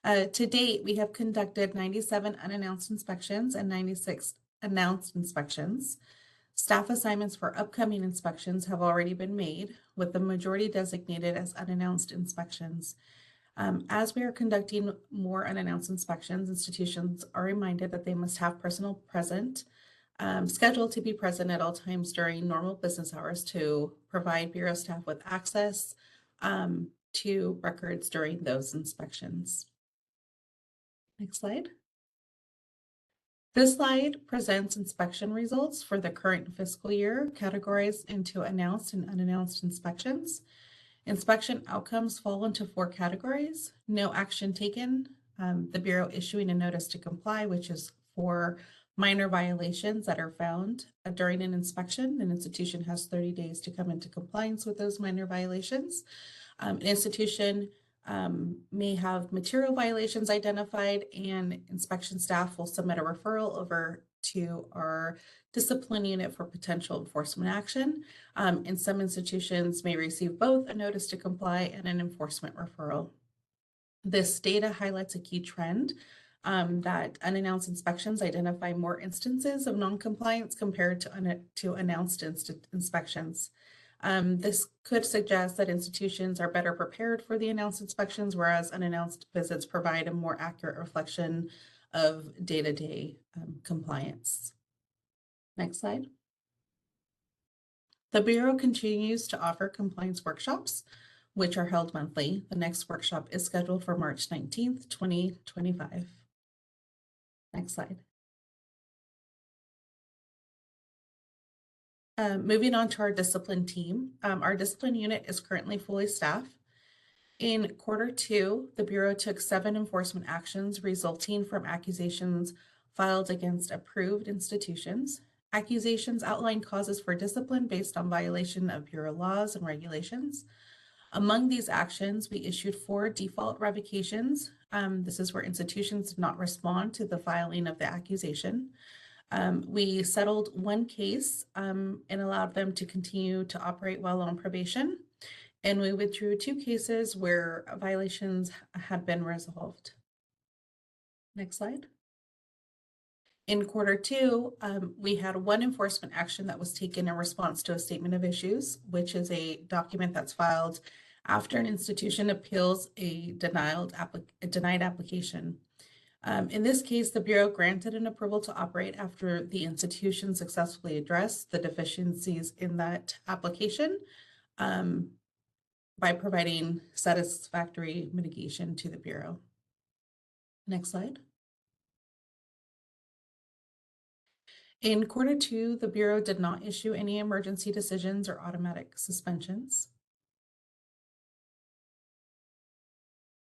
To date, we have conducted 97 unannounced inspections and 96 announced inspections. Staff assignments for upcoming inspections have already been made, with the majority designated as unannounced inspections. As we are conducting more unannounced inspections, institutions are reminded that they must have personnel present, scheduled to be present at all times during normal business hours to provide Bureau staff with access to records during those inspections. Next slide. This slide presents inspection results for the current fiscal year, categorized into announced and unannounced inspections. Inspection outcomes fall into 4 categories: no action taken, the Bureau issuing a notice to comply, which is for minor violations that are found during an inspection. An institution has 30 days to come into compliance with those minor violations. An institution may have material violations identified, and inspection staff will submit a referral over to our discipline unit for potential enforcement action. And some institutions may receive both a notice to comply and an enforcement referral. This data highlights a key trend that unannounced inspections identify more instances of noncompliance compared to announced inspections. This could suggest that institutions are better prepared for the announced inspections, whereas unannounced visits provide a more accurate reflection of day-to-day compliance. Next slide. The Bureau continues to offer compliance workshops, which are held monthly. The next workshop is scheduled for March 19th, 2025. Next slide. Moving on to our discipline team. Our discipline unit is currently fully staffed. In Q2, the Bureau took 7 enforcement actions resulting from accusations filed against approved institutions. Accusations outline causes for discipline based on violation of Bureau laws and regulations. Among these actions, we issued 4 default revocations. This is where institutions did not respond to the filing of the accusation. We settled 1 case and allowed them to continue to operate while on probation. And we withdrew 2 cases where violations had been resolved. Next slide. In Q2, we had 1 enforcement action that was taken in response to a statement of issues, which is a document that's filed after an institution appeals a denied application. In this case, the Bureau granted an approval to operate after the institution successfully addressed the deficiencies in that application by providing satisfactory mitigation to the Bureau. Next slide. In Q2, the Bureau did not issue any emergency decisions or automatic suspensions.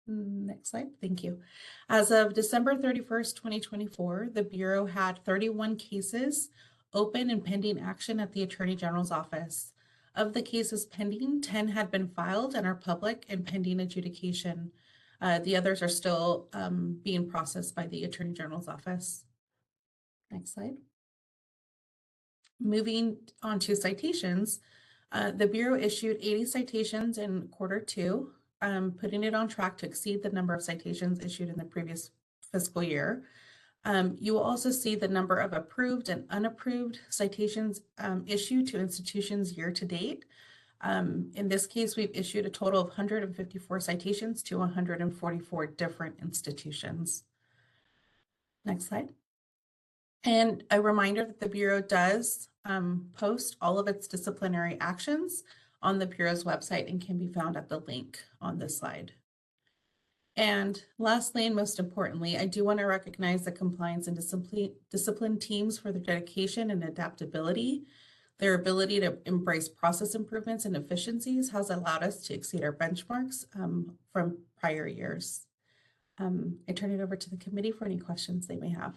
Next slide, thank you. As of December 31st, 2024, the Bureau had 31 cases open and pending action at the Attorney General's office. Of the cases pending, 10 had been filed and are public and pending adjudication. The others are still being processed by the Attorney General's office. Next slide. Moving on to citations, the Bureau issued 80 citations in Q2, putting it on track to exceed the number of citations issued in the previous fiscal year. You will also see the number of approved and unapproved citations issued to institutions year to date. In this case, we've issued a total of 154 citations to 144 different institutions. Next slide. And a reminder that the Bureau does post all of its disciplinary actions on the Bureau's website and can be found at the link on this slide. And lastly, and most importantly, I do want to recognize the compliance and discipline teams for their dedication and adaptability. Their ability to embrace process improvements and efficiencies has allowed us to exceed our benchmarks from prior years. I turn it over to the committee for any questions they may have.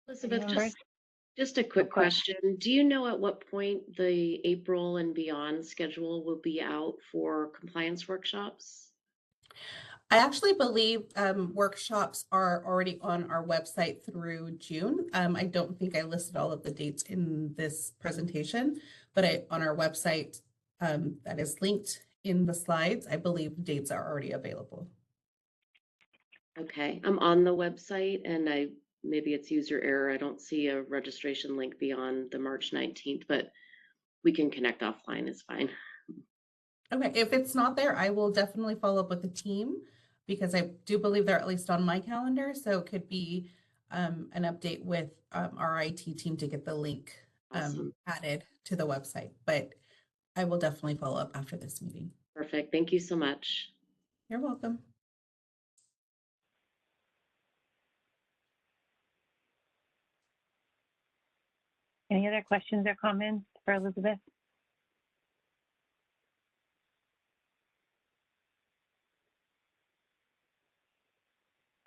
Elizabeth, just a quick question. Do you know at what point the April and beyond schedule will be out for compliance workshops? I actually believe workshops are already on our website through June. I don't think I listed all of the dates in this presentation, but on our website that is linked in the slides, I believe dates are already available. Okay, I'm on the website and maybe it's user error. I don't see a registration link beyond the March 19th, but we can connect offline, it's fine. Okay, if it's not there, I will definitely follow up with the team because I do believe they're at least on my calendar. So it could be an update with our IT team to get the link added to the website, but I will definitely follow up after this meeting. Perfect, thank you so much. You're welcome. Any other questions or comments for Elizabeth?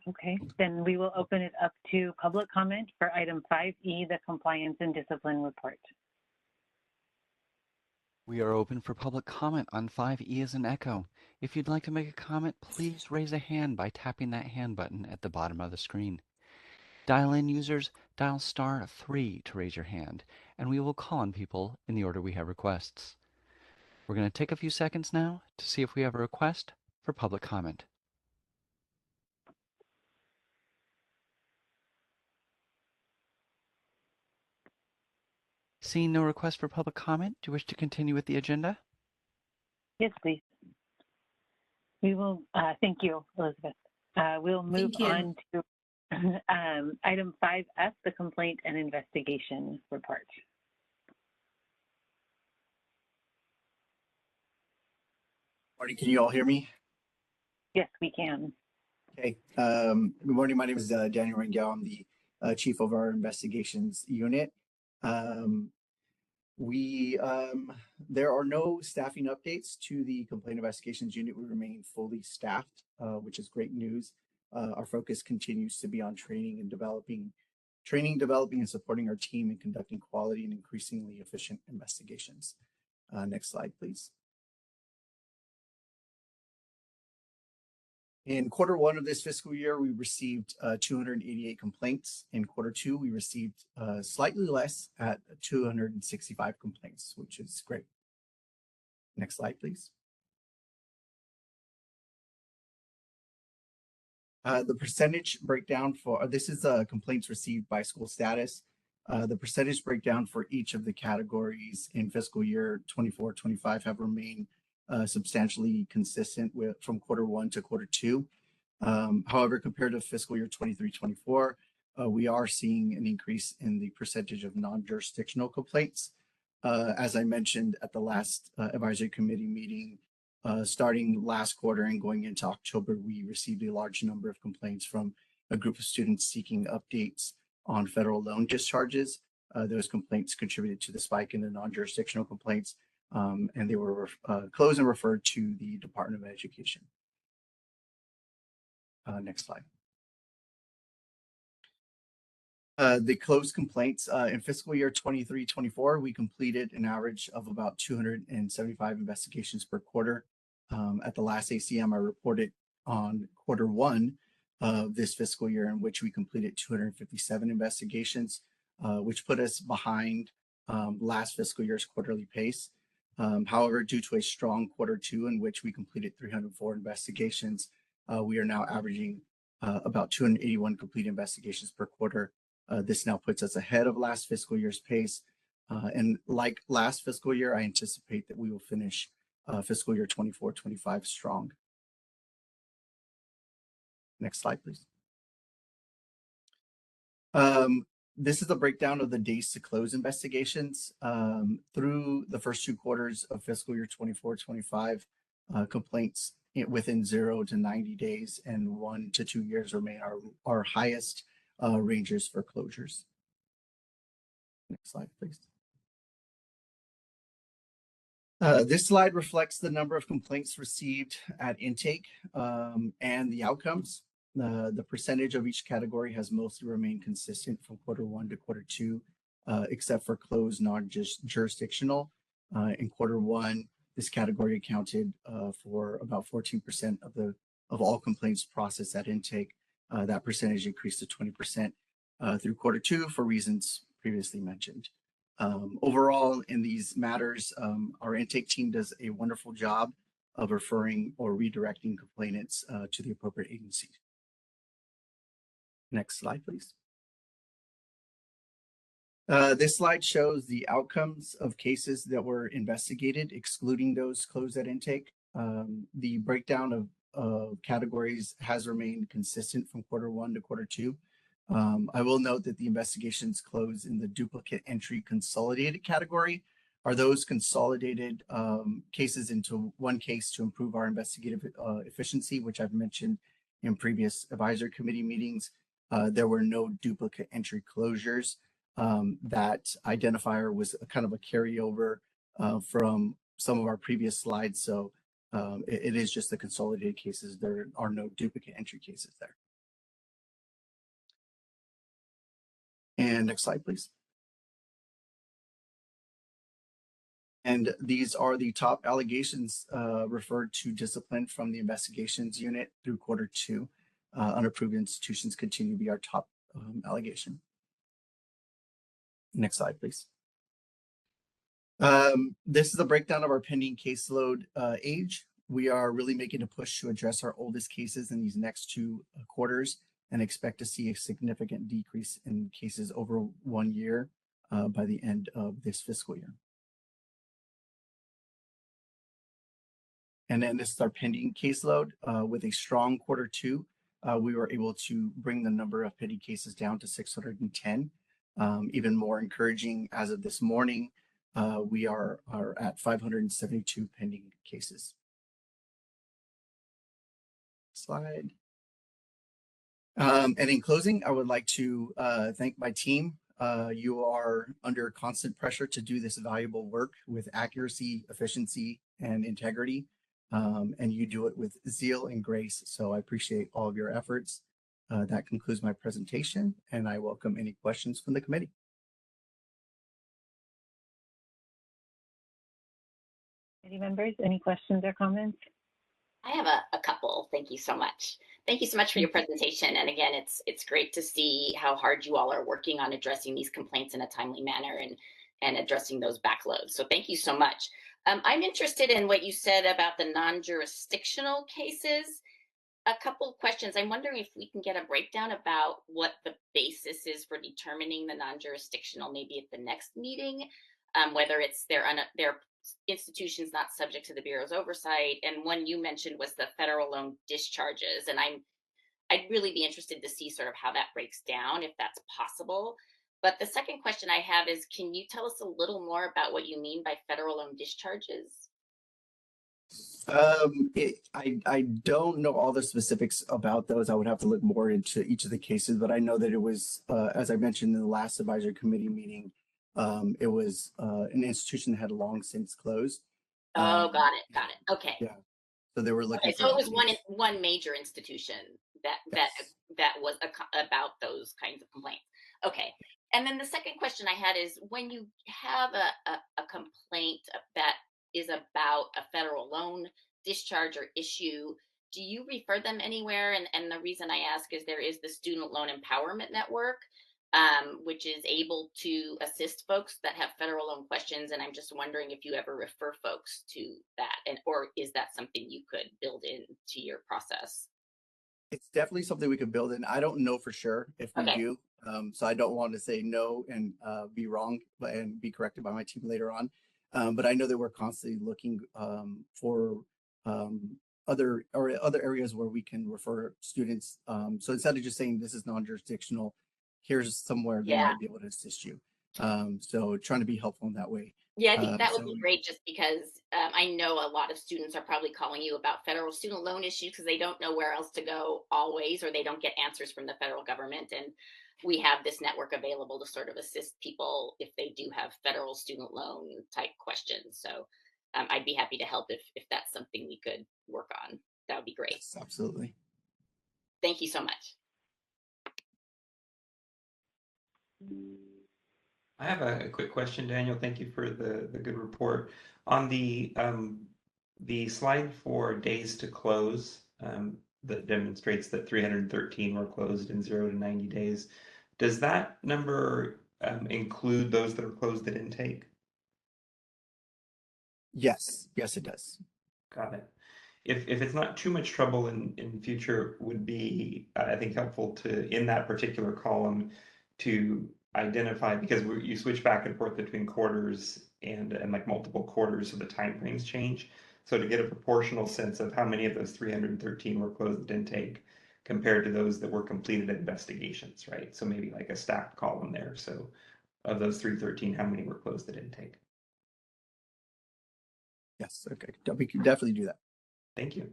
Okay, then we will open it up to public comment for item 5E, the Compliance and Discipline Report. We are open for public comment on 5E as an echo. If you'd like to make a comment, please raise a hand by tapping that hand button at the bottom of the screen. Dial-in users, dial *3 to raise your hand, and we will call on people in the order we have requests. We're going to take a few seconds now to see if we have a request for public comment. Seeing no request for public comment, do you wish to continue with the agenda? Yes, please. We will, thank you, Elizabeth. We'll move on to item 5F, the Complaint and Investigation Report. Morning, can you all hear me? Yes, we can. Okay, good morning. My name is Daniel Rangel. I'm the chief of our investigations unit. There are no staffing updates to the complaint investigations unit. We remain fully staffed, which is great news. Our focus continues to be on training, developing, and supporting our team in conducting quality and increasingly efficient investigations. Next slide, please. In Q1 of this fiscal year, we received 288 complaints. In Q2, we received slightly less at 265 complaints, which is great. Next slide, please. The percentage breakdown for this is complaints received by school status. The percentage breakdown for each of the categories in fiscal year 24-25 have remained substantially consistent from Q1 to Q2. However, compared to fiscal year 23-24, we are seeing an increase in the percentage of non-jurisdictional complaints. As I mentioned at the last advisory committee meeting, starting last quarter and going into October, we received a large number of complaints from a group of students seeking updates on federal loan discharges. Those complaints contributed to the spike in the non-jurisdictional complaints, and they were closed and referred to the Department of Education. Next slide. The closed complaints in fiscal year 23-24, we completed an average of about 275 investigations per quarter. At the last ACM, I reported on Q1 of this fiscal year, in which we completed 257 investigations, which put us behind last fiscal year's quarterly pace. However, due to a strong Q2 in which we completed 304 investigations, we are now averaging about 281 complete investigations per quarter. This now puts us ahead of last fiscal year's pace. And like last fiscal year, I anticipate that we will finish fiscal year 24-25 strong. Next slide, please. This is a breakdown of the days to close investigations. Through the first 2 quarters of fiscal year 24-25, complaints within 0 to 90 days and 1 to 2 years remain our highest ranges for closures. Next slide, please. This slide reflects the number of complaints received at intake and the outcomes. The percentage of each category has mostly remained consistent from Q1 to Q2, except for closed non-jurisdictional. In Q1, this category accounted for about 14% of all complaints processed at intake. That percentage increased to 20% through Q2 for reasons previously mentioned. Overall, in these matters, our intake team does a wonderful job of referring or redirecting complainants to the appropriate agency. Next slide, please. This slide shows the outcomes of cases that were investigated, excluding those closed at intake. The breakdown of categories has remained consistent from Q1 to Q2. I will note that the investigations closed in the duplicate entry consolidated category are those consolidated cases into one case to improve our investigative efficiency, which I've mentioned in previous advisory committee meetings. There were no duplicate entry closures. That identifier was a kind of a carryover from some of our previous slides. So it is just the consolidated cases. There are no duplicate entry cases there. And next slide, please. And these are the top allegations referred to discipline from the investigations unit through Q2. Unapproved institutions continue to be our top allegation. Next slide, please. This is a breakdown of our pending caseload age. We are really making a push to address our oldest cases in these next 2 quarters and expect to see a significant decrease in cases over 1 year by the end of this fiscal year. And then this is our pending caseload. With a strong Q2, we were able to bring the number of pending cases down to 610. Even more encouraging, as of this morning, we are at 572 pending cases. Slide. And in closing, I would like to thank my team. You are under constant pressure to do this valuable work with accuracy, efficiency, and integrity. And you do it with zeal and grace. So I appreciate all of your efforts. That concludes my presentation, and I welcome any questions from the committee. Committee members, any questions or comments? I have a couple. Thank you so much. Thank you so much for your presentation. And again, it's great to see how hard you all are working on addressing these complaints in a timely manner and addressing those backloads. So thank you so much. I'm interested in what you said about the non-jurisdictional cases. A couple questions. I'm wondering if we can get a breakdown about what the basis is for determining the non-jurisdictional, maybe at the next meeting, whether it's their institutions not subject to the Bureau's oversight. And one you mentioned was the federal loan discharges. And I'd really be interested to see sort of how that breaks down, if that's possible. But the second question I have is, can you tell us a little more about what you mean by federal loan discharges? I don't know all the specifics about those. I would have to look more into each of the cases, but I know that it was, as I mentioned in the last advisory committee meeting, it was an institution that had long since closed. Oh, got it. Okay. Yeah. So they were looking. Okay, so it was one major institution that was about those kinds of complaints. Okay. And then the second question I had is, when you have a complaint that is about a federal loan discharge or issue, do you refer them anywhere? And the reason I ask is there is the Student Loan Empowerment Network, which is able to assist folks that have federal loan questions. And I'm just wondering if you ever refer folks to that, or is that something you could build into your process? It's definitely something we could build in. I don't know for sure if we do. So I don't want to say no and be wrong and be corrected by my team later on. But I know that we're constantly looking for other areas where we can refer students. So instead of just saying this is non-jurisdictional, here's somewhere they might be able to assist you. So trying to be helpful in that way. Yeah, I think that would So be great just because I know a lot of students are probably calling you about federal student loan issues because they don't know where else to go always, or they don't get answers from the federal government. And we have this network available to sort of assist people if they do have federal student loan type questions. So I'd be happy to help if that's something we could work on. That would be great. yes, absolutely. Thank you so much. I have a quick question, Daniel. Thank you for the good report. On the slide for days to close, that demonstrates that 313 were closed in 0 to 90 days. Does that number include those that are closed at intake? Yes, yes, it does. Got it. If it's not too much trouble in future, would be I think helpful to in that particular column to identify, because you switch back and forth between quarters and like multiple quarters, so the time frames change. So to get a proportional sense of how many of those 313 were closed at intake compared to those that were completed at investigations, right? So maybe like a stacked column there. So of those 313, how many were closed at intake? Yes, okay, we can definitely do that. Thank you.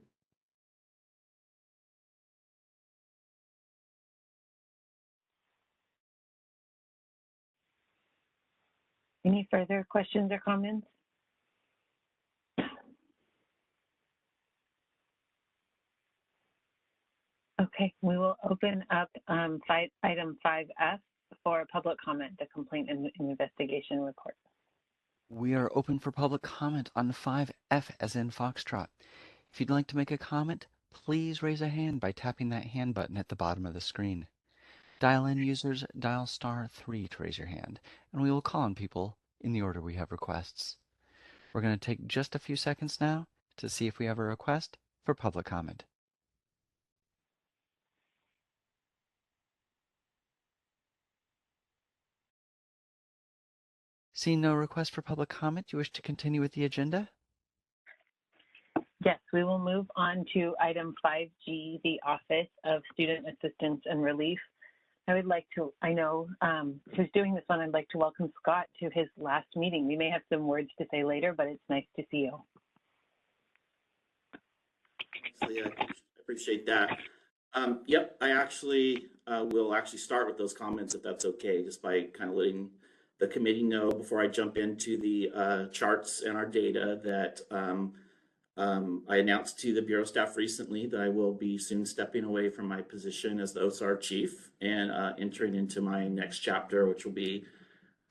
Any further questions or comments? Okay, we will open up item 5F for public comment, the complaint and investigation report. We are open for public comment on 5F as in Foxtrot. If you'd like to make a comment, please raise a hand by tapping that hand button at the bottom of the screen. Dial-in users dial *3 to raise your hand, and we will call on people in the order we have requests. We're going to take just a few seconds now to see if we have a request for public comment. Seeing no request for public comment, you wish to continue with the agenda? Yes, we will move on to item 5G, the Office of Student Assistance and Relief. I would like to, I know who's doing this one, I'd like to welcome Scott to his last meeting. We may have some words to say later, but it's nice to see you. I appreciate that. Yep, I actually will start with those comments if that's okay, just by kind of letting the committee know before I jump into the charts and our data that I announced to the Bureau staff recently that I will be soon stepping away from my position as the OSAR chief and entering into my next chapter, which will be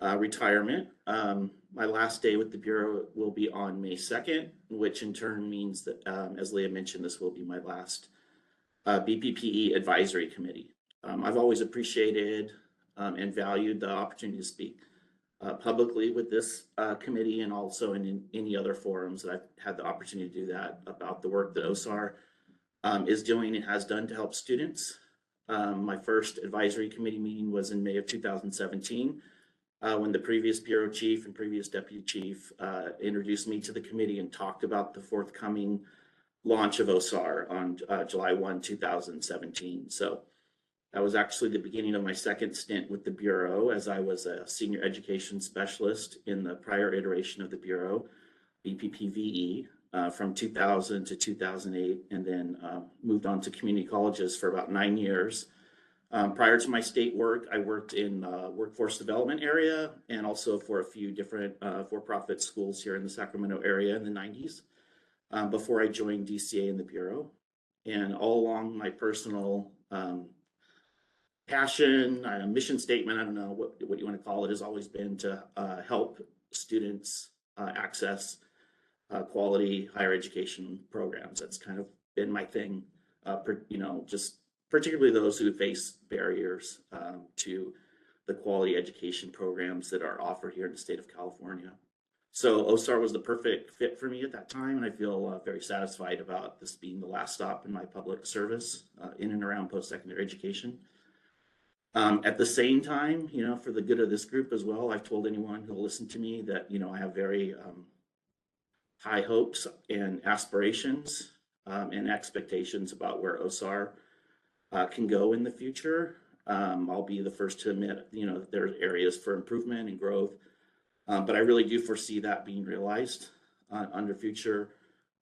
retirement. My last day with the Bureau will be on May 2nd, which in turn means that, as Leah mentioned, this will be my last BPPE advisory committee. I've always appreciated and valued the opportunity to speak publicly with this committee and also in any other forums that I've had the opportunity to do that about the work that OSAR is doing and has done to help students. My first advisory committee meeting was in May of 2017 when the previous bureau chief and previous deputy chief introduced me to the committee and talked about the forthcoming launch of OSAR on July 1, 2017. So that was actually the beginning of my second stint with the Bureau, as I was a senior education specialist in the prior iteration of the Bureau, BPPVE, from 2000 to 2008, and then moved on to community colleges for about 9 years. Prior to my state work, I worked in workforce development area and also for a few different for-profit schools here in the Sacramento area in the 90s before I joined DCA in the Bureau. And all along my personal passion, mission statement, I don't know what you want to call it, has always been to help students access quality higher education programs. That's kind of been my thing, just particularly those who face barriers to the quality education programs that are offered here in the state of California. So OSAR was the perfect fit for me at that time, and I feel very satisfied about this being the last stop in my public service in and around post-secondary education. At the same time, for the good of this group as well, I've told anyone who'll listen to me that, I have very high hopes and aspirations and expectations about where OSAR can go in the future. I'll be the first to admit, that there are areas for improvement and growth. But I really do foresee that being realized under future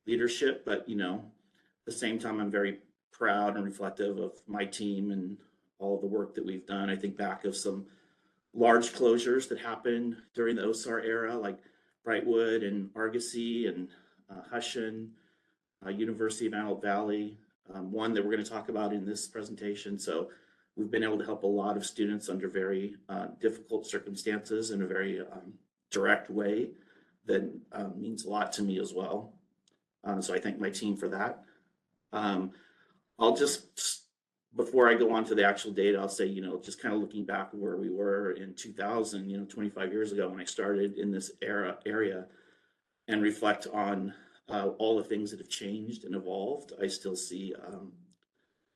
leadership. But, you know, at the same time, I'm very proud and reflective of my team and all the work that we've done. I think back of some large closures that happened during the OSAR era, like Brightwood and Argosy and Hushen, University of Antelope Valley, one that we're going to talk about in this presentation. So we've been able to help a lot of students under very difficult circumstances in a very direct way that means a lot to me as well. So I thank my team for that. I'll just, before I go on to the actual data, I'll say, you know, just kind of looking back where we were in 2000, you know, 25 years ago when I started in this area and reflect on all the things that have changed and evolved, I still see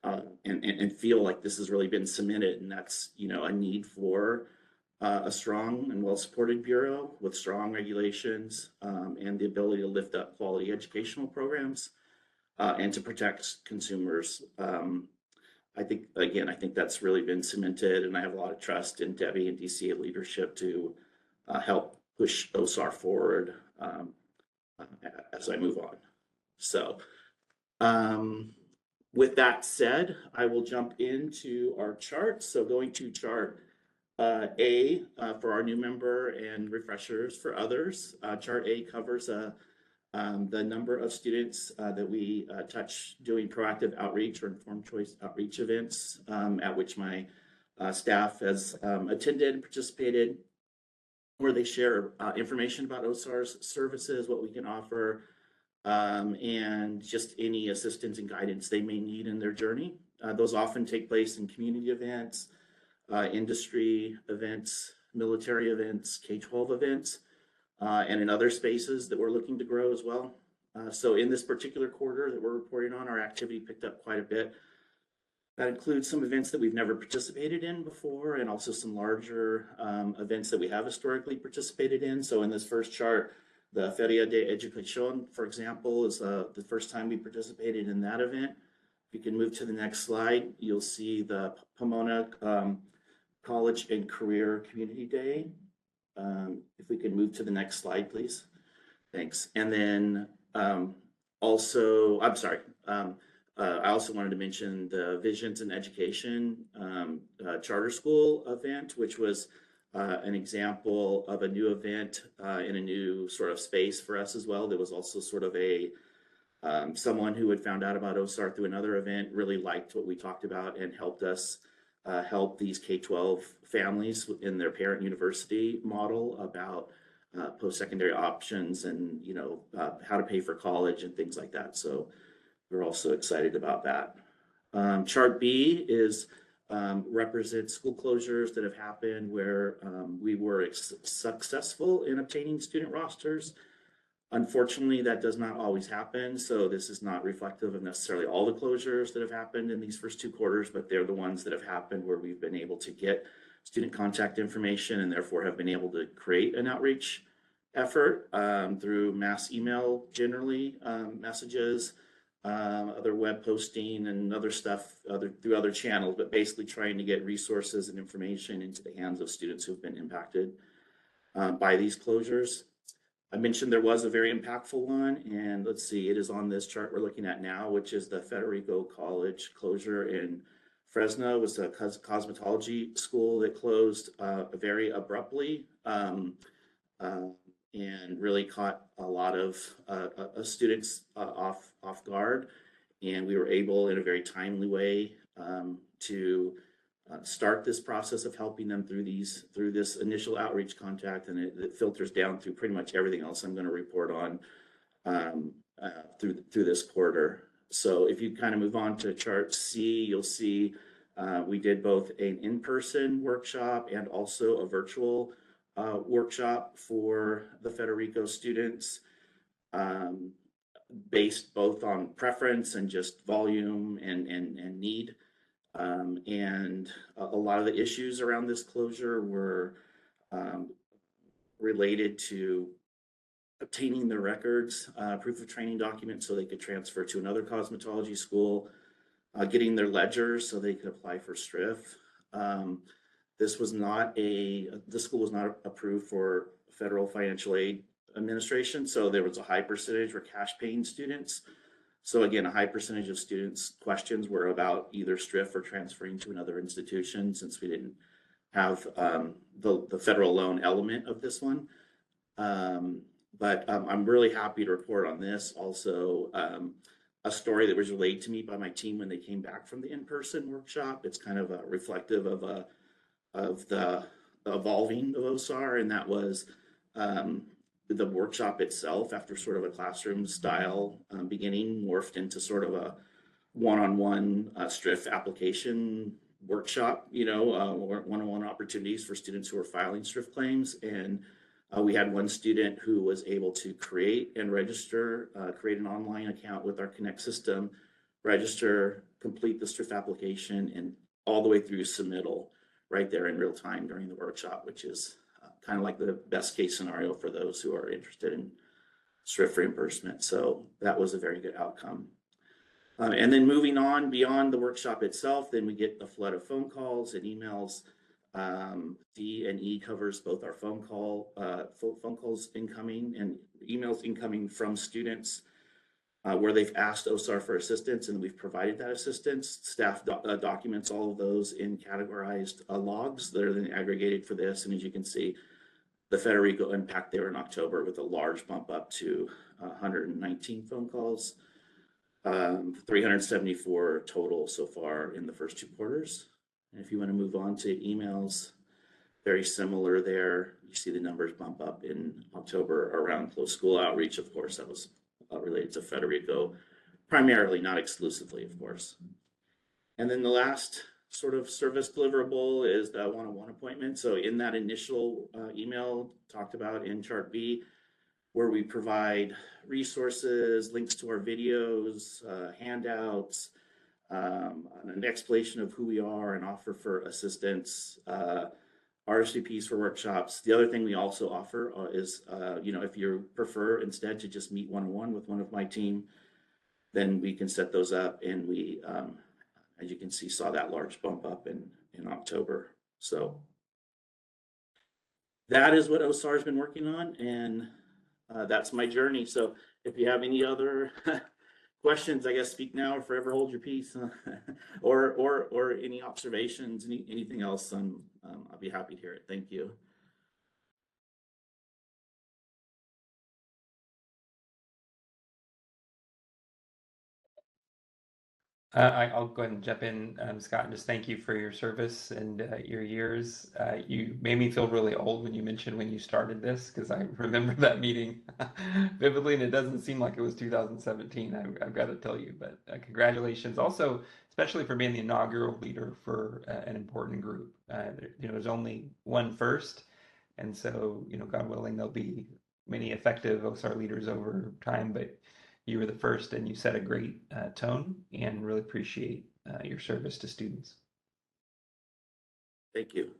and feel like this has really been cemented, and that's, you know, a need for a strong and well-supported bureau with strong regulations and the ability to lift up quality educational programs and to protect consumers. I think, again, I think that's really been cemented, and I have a lot of trust in Debbie and DCA leadership to help push OSAR forward as I move on. So with that said, I will jump into our charts. So going to chart A for our new member and refreshers for others. Chart A covers the number of students that we touch doing proactive outreach or informed choice outreach events at which my staff has attended and participated, where they share information about OSAR's services, what we can offer, and just any assistance and guidance they may need in their journey. Those often take place in community events, industry events, military events, K-12 events, and in other spaces that we're looking to grow as well. So in this particular quarter that we're reporting on, our activity picked up quite a bit. That includes some events that we've never participated in before, and also some larger events that we have historically participated in. So in this first chart, the Feria de Educación, for example, is the first time we participated in that event. If you can move to the next slide, you'll see the Pomona College and Career Community Day. If we can move to the next slide, please. Thanks. And then also, I'm sorry, I also wanted to mention the Visions in Education charter school event, which was an example of a new event in a new sort of space for us as well. There was also sort of a someone who had found out about OSAR through another event, really liked what we talked about and helped us help these K-12 families in their parent university model about post-secondary options and, you know, how to pay for college and things like that. So we're also excited about that. Chart B is represents school closures that have happened where we were successful in obtaining student rosters. Unfortunately, that does not always happen. So this is not reflective of necessarily all the closures that have happened in these first two quarters, but they're the ones that have happened where we've been able to get student contact information and therefore have been able to create an outreach effort through mass email, generally messages, other web posting and other stuff through other channels, but basically trying to get resources and information into the hands of students who've been impacted by these closures. I mentioned there was a very impactful one, and let's see, it is on this chart we're looking at now, which is the Federico College closure in Fresno. It was a cosmetology school that closed very abruptly and really caught a lot of students off guard. And we were able in a very timely way to start this process of helping them through this initial outreach contact, and it filters down through pretty much everything else I'm going to report on through this quarter. So if you kind of move on to chart C, you'll see we did both an in-person workshop and also a virtual workshop for the Federico students, based both on preference and just volume and need. And a lot of the issues around this closure were related to obtaining the records, proof of training documents so they could transfer to another cosmetology school, getting their ledgers so they could apply for STRIF. The school was not approved for Federal Financial Aid Administration. So there was a high percentage were cash paying students. So again, a high percentage of students' questions were about either STRIF or transferring to another institution, since we didn't have the federal loan element of this one. But I'm really happy to report on this. Also, a story that was relayed to me by my team when they came back from the in-person workshop. It's kind of reflective of the evolving of OSAR, and that was the workshop itself, after sort of a classroom style beginning, morphed into sort of a one-on-one STRIF application workshop, one-on-one opportunities for students who are filing STRIF claims. And we had one student who was able to create and register, create an online account with our Connect system, register, complete the STRIF application, and all the way through submittal right there in real time during the workshop, which is kind of like the best case scenario for those who are interested in STRIF reimbursement. So that was a very good outcome. And then moving on beyond the workshop itself, then we get a flood of phone calls and emails. D and E covers both our phone calls incoming and emails incoming from students where they've asked OSAR for assistance, and we've provided that assistance. Staff documents all of those in categorized logs that are then aggregated for this. And as you can see, the Federico impact there in October with a large bump up to 119 phone calls, 374 total so far in the first 2 quarters. And if you want to move on to emails, very similar there. You see the numbers bump up in October around closed school outreach. Of course, that was related to Federico, primarily, not exclusively, of course. And then the last sort of service deliverable is the one-on-one appointment. So in that initial email talked about in chart B, where we provide resources, links to our videos, handouts, an explanation of who we are, and offer for assistance, RSVPs for workshops. The other thing we also offer is, if you prefer instead to just meet one-on-one with one of my team, then we can set those up. And we, as you can see, saw that large bump up in October. So that is what OSAR has been working on, and that's my journey. So if you have any other questions, I guess speak now or forever hold your peace, or any observations, anything else, I'll be happy to hear it. Thank you. I'll go ahead and jump in, Scott, and just thank you for your service and your years. You made me feel really old when you mentioned when you started this, because I remember that meeting vividly, and it doesn't seem like it was 2017, I've got to tell you. But congratulations also, especially for being the inaugural leader for an important group. There's only one first, and so, God willing, there'll be many effective OSAR leaders over time, but you were the first, and you set a great tone, and really appreciate your service to students. Thank you.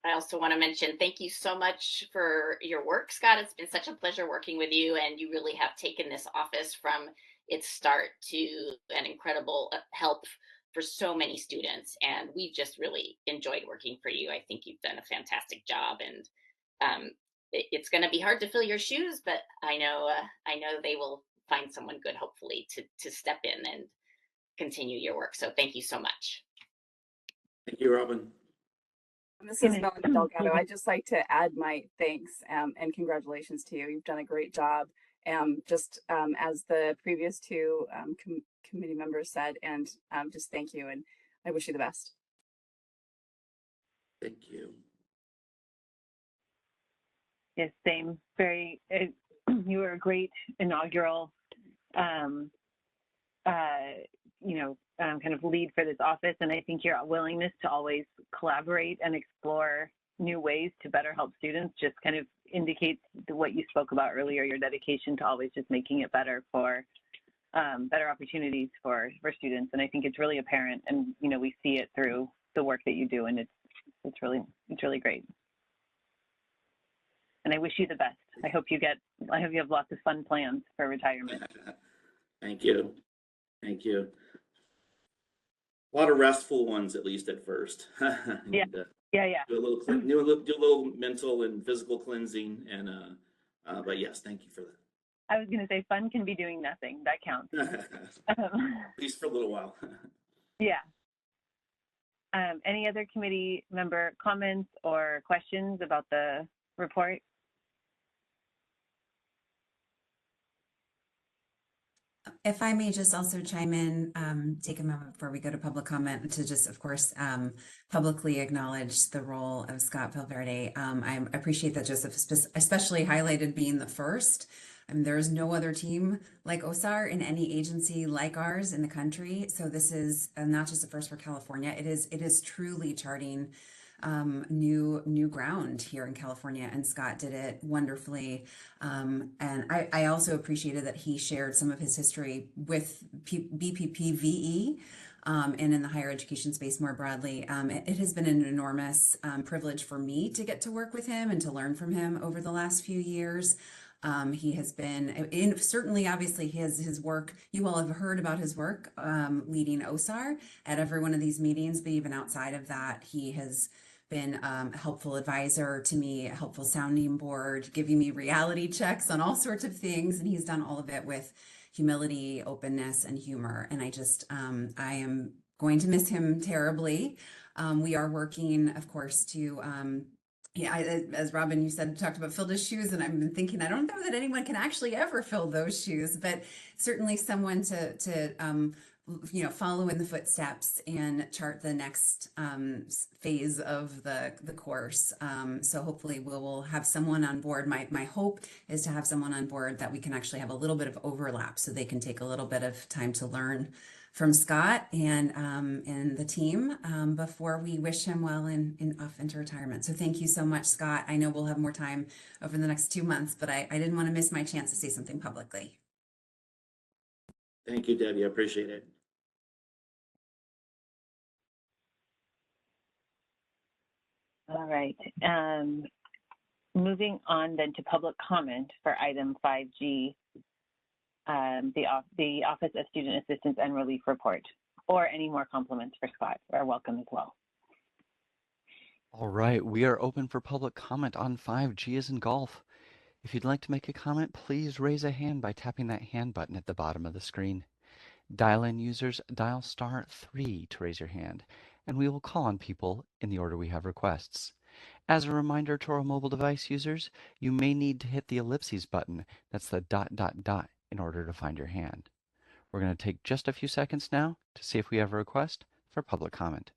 I also want to mention thank you so much for your work, Scott. It's been such a pleasure working with you, and you really have taken this office from its start to an incredible help for so many students, and we've just really enjoyed working for you. I think you've done a fantastic job, and it's going to be hard to fill your shoes, but I know they will find someone good, hopefully, to step in and continue your work. So thank you so much. Thank you, Robin. This is Melanie Delgado. I'd just like to add my thanks and congratulations to you. You've done a great job, just as the previous 2 committee members said, and just thank you, and I wish you the best. Thank you. Yes, same. You were a great inaugural, kind of lead for this office. And I think your willingness to always collaborate and explore new ways to better help students just kind of indicates what you spoke about earlier, your dedication to always just making it better for better opportunities for students. And I think it's really apparent, and, we see it through the work that you do, and it's really great. And I wish you the best. I hope you have lots of fun plans for retirement. Thank you. Thank you. A lot of restful ones, at least at first. Yeah. Yeah. Do a little mental and physical cleansing, and but yes, thank you for that. I was going to say fun can be doing nothing. That counts. At least for a little while. Yeah. Any other committee member comments or questions about the report? If I may just also chime in, take a moment before we go to public comment to just, of course, publicly acknowledge the role of Scott Valverde. I appreciate that Joseph especially highlighted being the first. I mean, there is no other team like OSAR in any agency like ours in the country. So this is not just a first for California. It is truly charting new ground here in California, and Scott did it wonderfully. And I also appreciated that he shared some of his history with BPPVE and in the higher education space more broadly. It has been an enormous privilege for me to get to work with him and to learn from him over the last few years. He has been certainly, obviously, his work. You all have heard about his work leading OSAR at every one of these meetings, but even outside of that, he has been a helpful advisor to me, a helpful sounding board, giving me reality checks on all sorts of things. And he's done all of it with humility, openness, and humor. And I am going to miss him terribly. We are working, of course, to, as Robin, you said, talked about filled his shoes, and I've been thinking, I don't know that anyone can actually ever fill those shoes, but certainly someone to follow in the footsteps and chart the next phase of the course. So hopefully we will have someone on board. My hope is to have someone on board that we can actually have a little bit of overlap, so they can take a little bit of time to learn from Scott and the team before we wish him well off into retirement. So thank you so much, Scott. I know we'll have more time over the next 2 months, but I didn't want to miss my chance to say something publicly. Thank you, Debbie. I appreciate it. All right. Moving on then to public comment for item 5G, the Office of Student Assistance and Relief Report, or any more compliments for Scott are welcome as well. All right, we are open for public comment on 5G as in golf. If you'd like to make a comment, please raise a hand by tapping that hand button at the bottom of the screen. Dial-in users dial *3 to raise your hand, and we will call on people in the order we have requests. As a reminder to our mobile device users, you may need to hit the ellipses button, that's the ... in order to find your hand. We're going to take just a few seconds now to see if we have a request for public comment.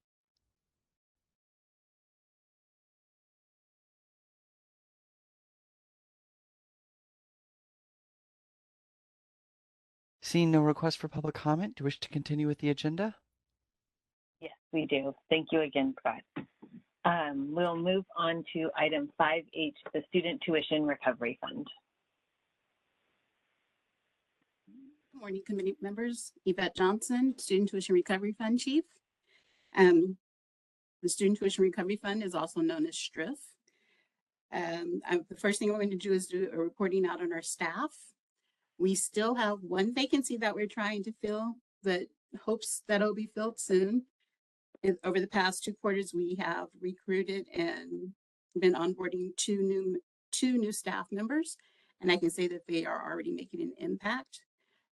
Seeing no request for public comment, do you wish to continue with the agenda? Yes, we do. Thank you again, Scott. We'll move on to item 5H, the Student Tuition Recovery Fund. Good morning, committee members. Yvette Johnson, Student Tuition Recovery Fund Chief. The Student Tuition Recovery Fund is also known as STRIF. The first thing I'm going to do is do a reporting out on our staff. We still have one vacancy that we're trying to fill, but hopes that it'll be filled soon. Over the past 2 quarters, we have recruited and been onboarding two new staff members, and I can say that they are already making an impact.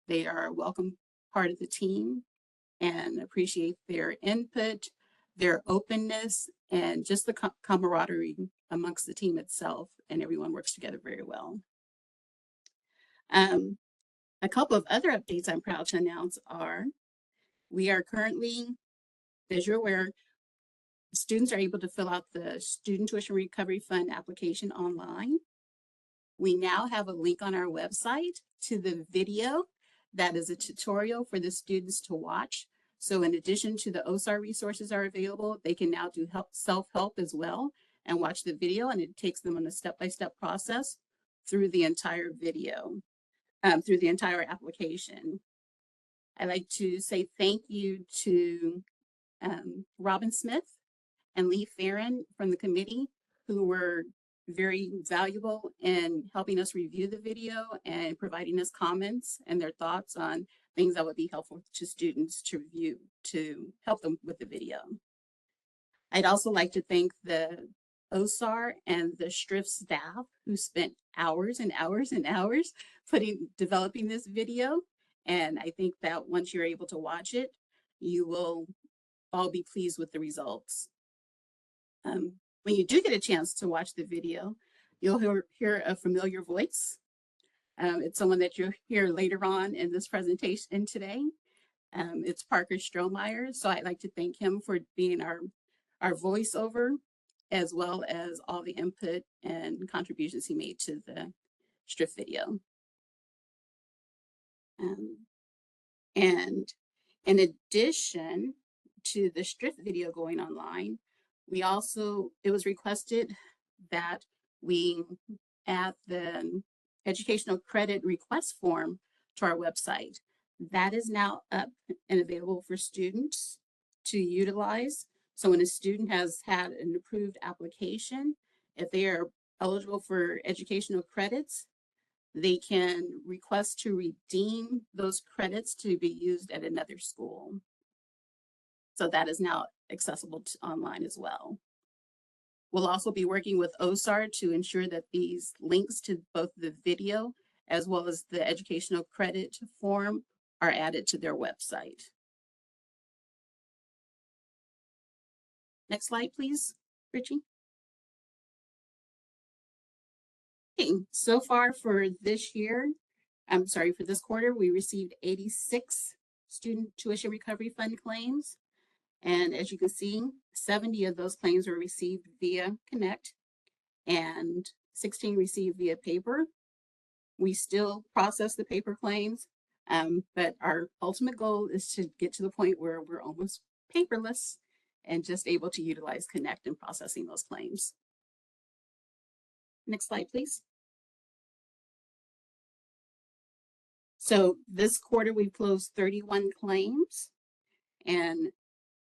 They are a welcome part of the team and appreciate their input, their openness, and just the camaraderie amongst the team itself, and everyone works together very well. A couple of other updates I'm proud to announce are we are currently, as you're aware, students are able to fill out the Student Tuition Recovery Fund application online. We now have a link on our website to the video that is a tutorial for the students to watch. So in addition to the OSAR resources are available, they can now do self-help as well and watch the video, and it takes them on a step-by-step process through the entire video, through the entire application. I'd like to say thank you to Robin Smith and Lee Farron from the committee, who were very valuable in helping us review the video and providing us comments and their thoughts on things that would be helpful to students to review to help them with the video. I'd also like to thank the OSAR and the STRIF staff who spent hours and hours and hours developing this video. And I think that once you're able to watch it, you will all be pleased with the results. When you do get a chance to watch the video, you'll hear a familiar voice. It's someone that you'll hear later on in this presentation today. It's Parker Strohmeyer. So I'd like to thank him for being our voiceover, as well as all the input and contributions he made to the STRIF video. And in addition to the STRIF video going online, it was requested that we add the educational credit request form to our website. That is now up and available for students to utilize. So when a student has had an approved application, if they are eligible for educational credits, they can request to redeem those credits to be used at another school. So that is now accessible online as well. We'll also be working with OSAR to ensure that these links to both the video as well as the educational credit form are added to their website. Next slide, please, Richie. Okay, so far for this year, for this quarter, we received 86 student tuition recovery fund claims. And as you can see, 70 of those claims were received via Connect and 16 received via paper. We still process the paper claims, but our ultimate goal is to get to the point where we're almost paperless and just able to utilize Connect in processing those claims. Next slide, please. So this quarter, we closed 31 claims. And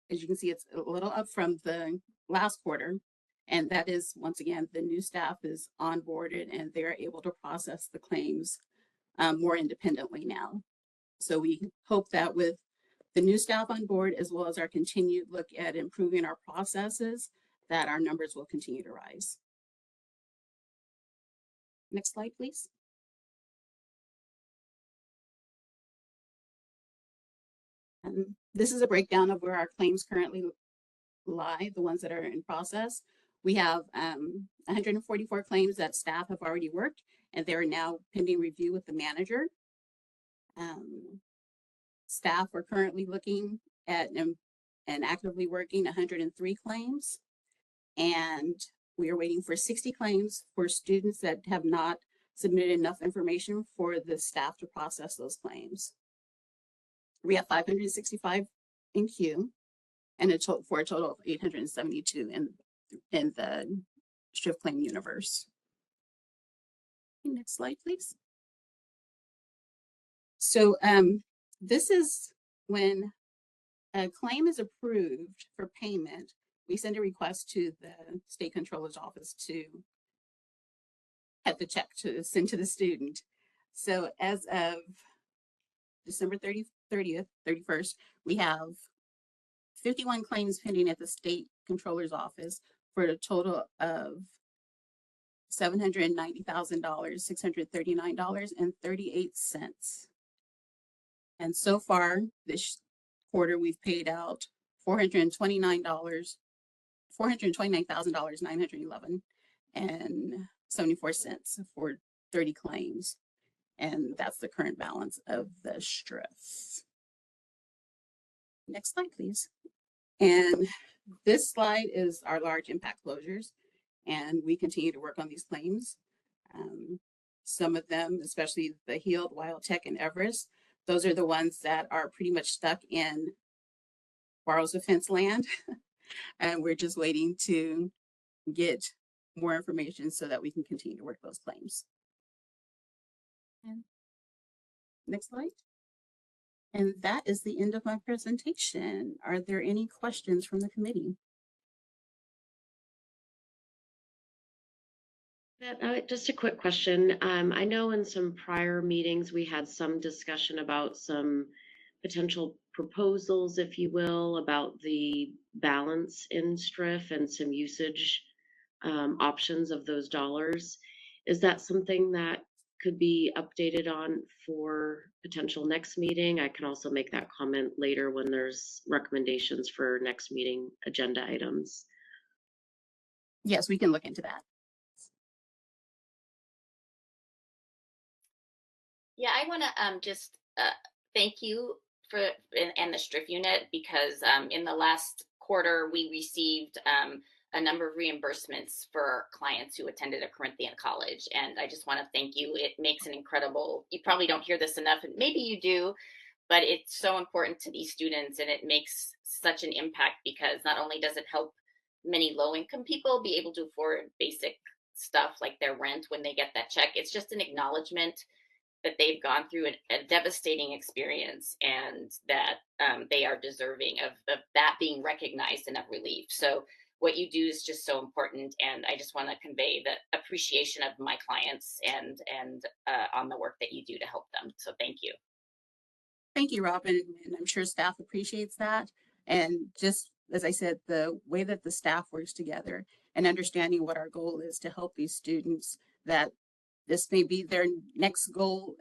as you can see, it's a little up from the last quarter. And that is, once again, the new staff is onboarded and they're able to process the claims more independently now. So we hope that with the new staff on board, as well as our continued look at improving our processes, that our numbers will continue to rise. Next slide, please. This is a breakdown of where our claims currently lie, the ones that are in process. We have 144 claims that staff have already worked, and they're now pending review with the manager. Staff are currently looking at and actively working 103 claims, and we are waiting for 60 claims for students that have not submitted enough information for the staff to process those claims. We have 565 in queue, and for a total of 872 in the STRIF claim universe. Next slide, please. So this is when a claim is approved for payment, we send a request to the state controller's office to have the check to send to the student. So as of December 31st, we have 51 claims pending at the state controller's office for a total of $790,000, $639.38. And so far this quarter, we've paid out $429,911.74 for 30 claims. And that's the current balance of the STRIF. Next slide, please. And this slide is our large impact closures. And we continue to work on these claims. Some of them, especially the Heald, Wild Tech, and Everest, those are the ones that are pretty much stuck in borrows offense land. And we're just waiting to get more information so that we can continue to work those claims. And next slide. And that is the end of my presentation. Are there any questions from the committee? Just a quick question. I know in some prior meetings we had some discussion about some potential proposals, if you will, about the balance in STRIF and some usage options of those dollars. Is that something that could be updated on for potential next meeting? I can also make that comment later when there's recommendations for next meeting agenda items. Yes, we can look into that. Yeah, I want to just thank you for and the STRIF unit, because in the last quarter we received a number of reimbursements for clients who attended a Corinthian college, and I just want to thank you. It makes an incredible. You probably don't hear this enough, and maybe you do, but it's so important to these students, and it makes such an impact because not only does it help many low-income people be able to afford basic stuff like their rent when they get that check, it's just an acknowledgement that they've gone through a devastating experience, and that they are deserving of that being recognized and of relief. So what you do is just so important, and I just want to convey the appreciation of my clients and on the work that you do to help them. So thank you. Thank you, Robin, and I'm sure staff appreciates that. And just as I said, the way that the staff works together and understanding what our goal is to help these students, that this may be their next goal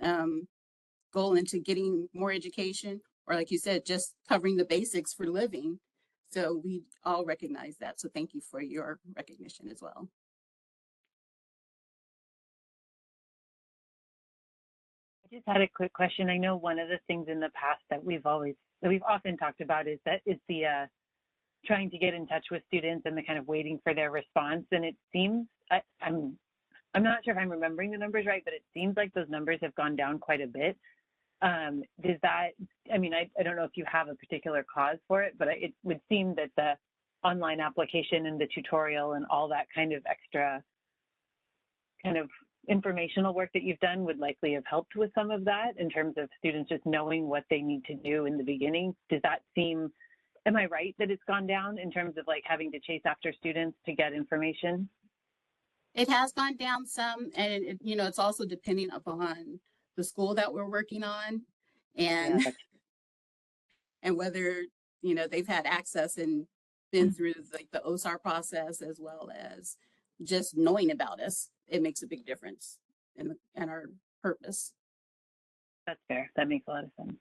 into getting more education, or like you said, just covering the basics for living. So we all recognize that. So thank you for your recognition as well. I just had a quick question. I know one of the things in the past that we've often talked about is the trying to get in touch with students and the kind of waiting for their response. And it seems I'm not sure if I'm remembering the numbers right, but it seems like those numbers have gone down quite a bit. Does that, I mean, I don't know if you have a particular cause for it, but it would seem that the online application and the tutorial and all that kind of extra kind of informational work that you've done would likely have helped with some of that in terms of students just knowing what they need to do in the beginning. Does that seem, am I right that it's gone down in terms of like having to chase after students to get information? It has gone down some, and it's also depending upon the school that we're working on, and and whether they've had access and been through like the OSAR process, as well as just knowing about us. It makes a big difference in our purpose. That's fair. That makes a lot of sense.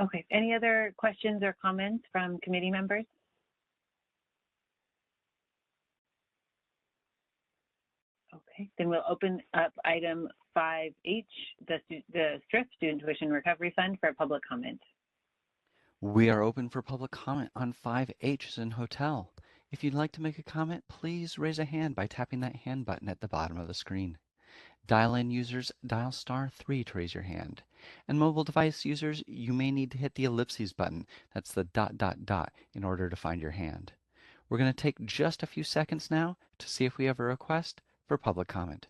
Okay. Any other questions or comments from committee members? Okay, then we'll open up item 5H, the STRIF, Student Tuition Recovery Fund, for public comment. We are open for public comment on 5H as in hotel. If you'd like to make a comment, please raise a hand by tapping that hand button at the bottom of the screen. Dial-in users, dial *3 to raise your hand. And mobile device users, you may need to hit the ellipses button. That's the ... in order to find your hand. We're going to take just a few seconds now to see if we have a request for public comment.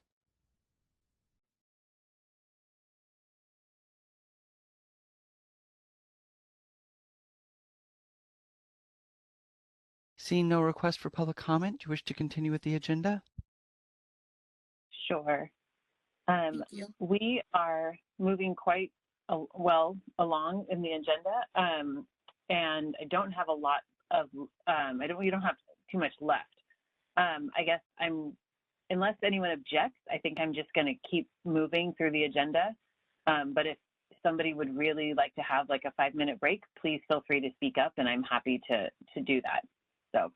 Seeing no request for public comment, do you wish to continue with the agenda? Sure. We are moving quite well along in the agenda, and I don't have a lot of, we don't have too much left. I guess unless anyone objects, I think I'm just going to keep moving through the agenda. But if somebody would really like to have like a 5-minute break, please feel free to speak up, and I'm happy to do that. So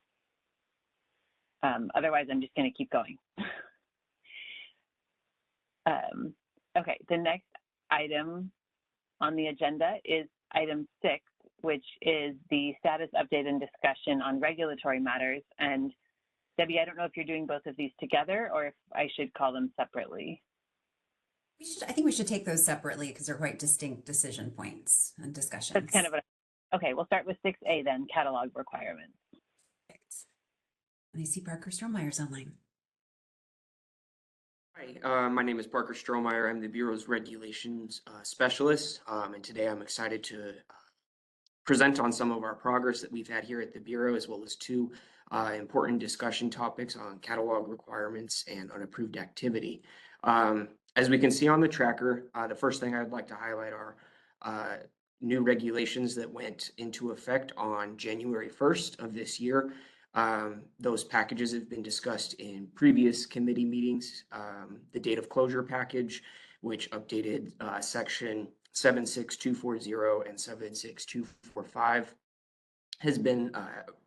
otherwise, I'm just going to keep going. Okay, the next item on the agenda is item 6, which is the status update and discussion on regulatory matters. And Debbie, I don't know if you're doing both of these together or if I should call them separately. I think we should take those separately because they're quite distinct decision points and discussions. That's kind of okay, we'll start with 6A then, catalog requirements. Perfect. And I see Parker Strohmeyer's online. Hi, my name is Parker Strohmeyer. I'm the Bureau's Regulations Specialist, and today I'm excited to present on some of our progress that we've had here at the Bureau, as well as 2 important discussion topics on catalog requirements and unapproved activity. As we can see on the tracker, the first thing I'd like to highlight are new regulations that went into effect on January 1st of this year. Those packages have been discussed in previous committee meetings. The date of closure package, which updated section 76240 and 76245, has been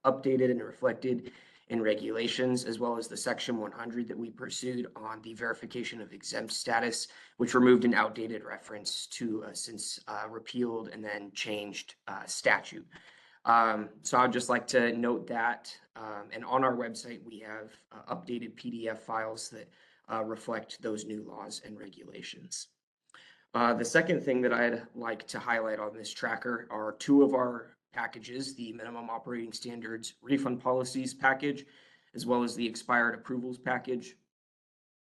updated and reflected in regulations, as well as the section 100 that we pursued on the verification of exempt status, which removed an outdated reference to since repealed and then changed statute. So I'd just like to note that, and on our website, we have updated PDF files that reflect those new laws and regulations. The second thing that I'd like to highlight on this tracker are two of our packages, the minimum operating standards refund policies package, as well as the expired approvals package,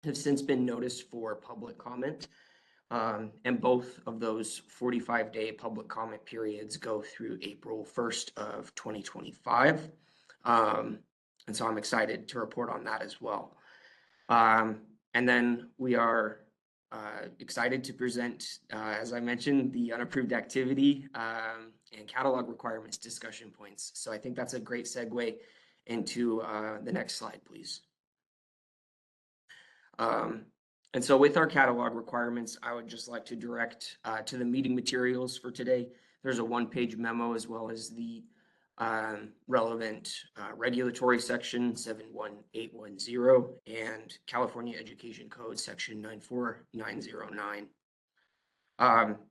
have since been noticed for public comment. And both of those 45-day public comment periods go through April 1st of 2025. And so I'm excited to report on that as well. And then we are excited to present, as I mentioned, the unapproved activity and catalog requirements discussion points. So I think that's a great segue into the next slide, please. And so with our catalog requirements, I would just like to direct to the meeting materials for today. There's a one-page memo as well as the relevant regulatory section 71810 and California Education Code section 94909.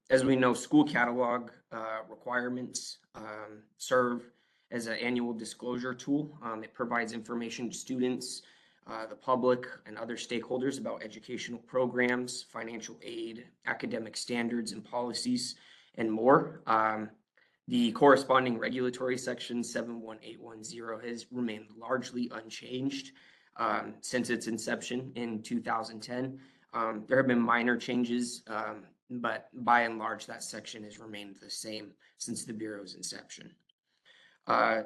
As we know, school catalog requirements serve as an annual disclosure tool. It provides information to students, the public, and other stakeholders about educational programs, financial aid, academic standards and policies, and more. The corresponding regulatory section 71810 has remained largely unchanged since its inception in 2010. There have been minor changes, but by and large, that section has remained the same since the Bureau's inception.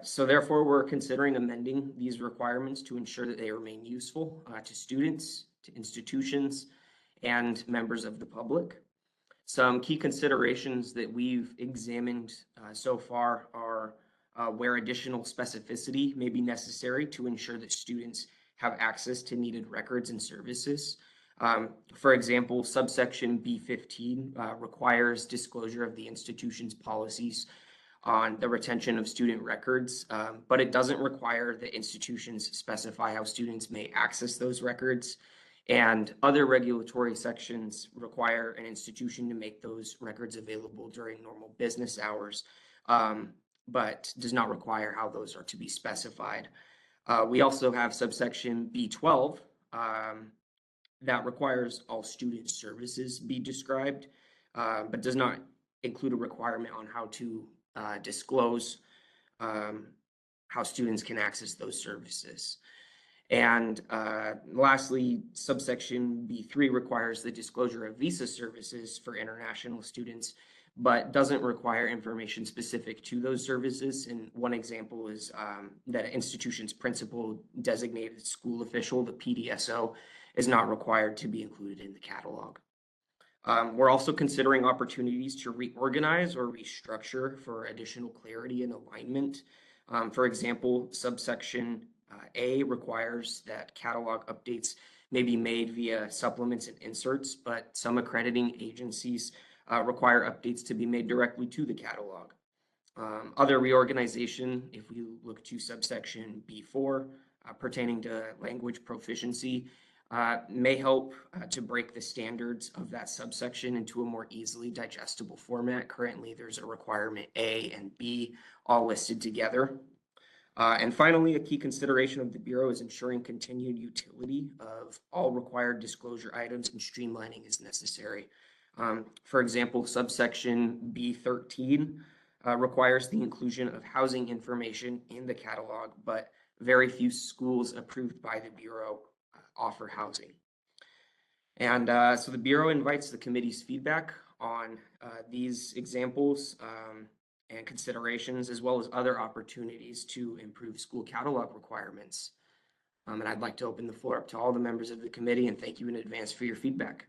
So therefore, we're considering amending these requirements to ensure that they remain useful to students, to institutions, and members of the public. Some key considerations that we've examined so far are where additional specificity may be necessary to ensure that students have access to needed records and services. For example, subsection B15 requires disclosure of the institution's policies on the retention of student records, but it doesn't require that institutions specify how students may access those records. And other regulatory sections require an institution to make those records available during normal business hours, but does not require how those are to be specified. We also have subsection B12 that requires all student services be described, but does not include a requirement on how to disclose how students can access those services. And lastly, subsection B3 requires the disclosure of visa services for international students, but doesn't require information specific to those services. And one example is that an institution's principal designated school official, the PDSO, is not required to be included in the catalog. We're also considering opportunities to reorganize or restructure for additional clarity and alignment. For example, subsection A requires that catalog updates may be made via supplements and inserts, but some accrediting agencies require updates to be made directly to the catalog. Other reorganization, if we look to subsection B4 pertaining to language proficiency, may help to break the standards of that subsection into a more easily digestible format. Currently, there's a requirement A and B all listed together. And finally, a key consideration of the Bureau is ensuring continued utility of all required disclosure items and streamlining is necessary. For example, subsection B13 requires the inclusion of housing information in the catalog, but very few schools approved by the Bureau offer housing. And so the Bureau invites the committee's feedback on these examples and considerations, as well as other opportunities to improve school catalog requirements. And I'd like to open the floor up to all the members of the committee and thank you in advance for your feedback.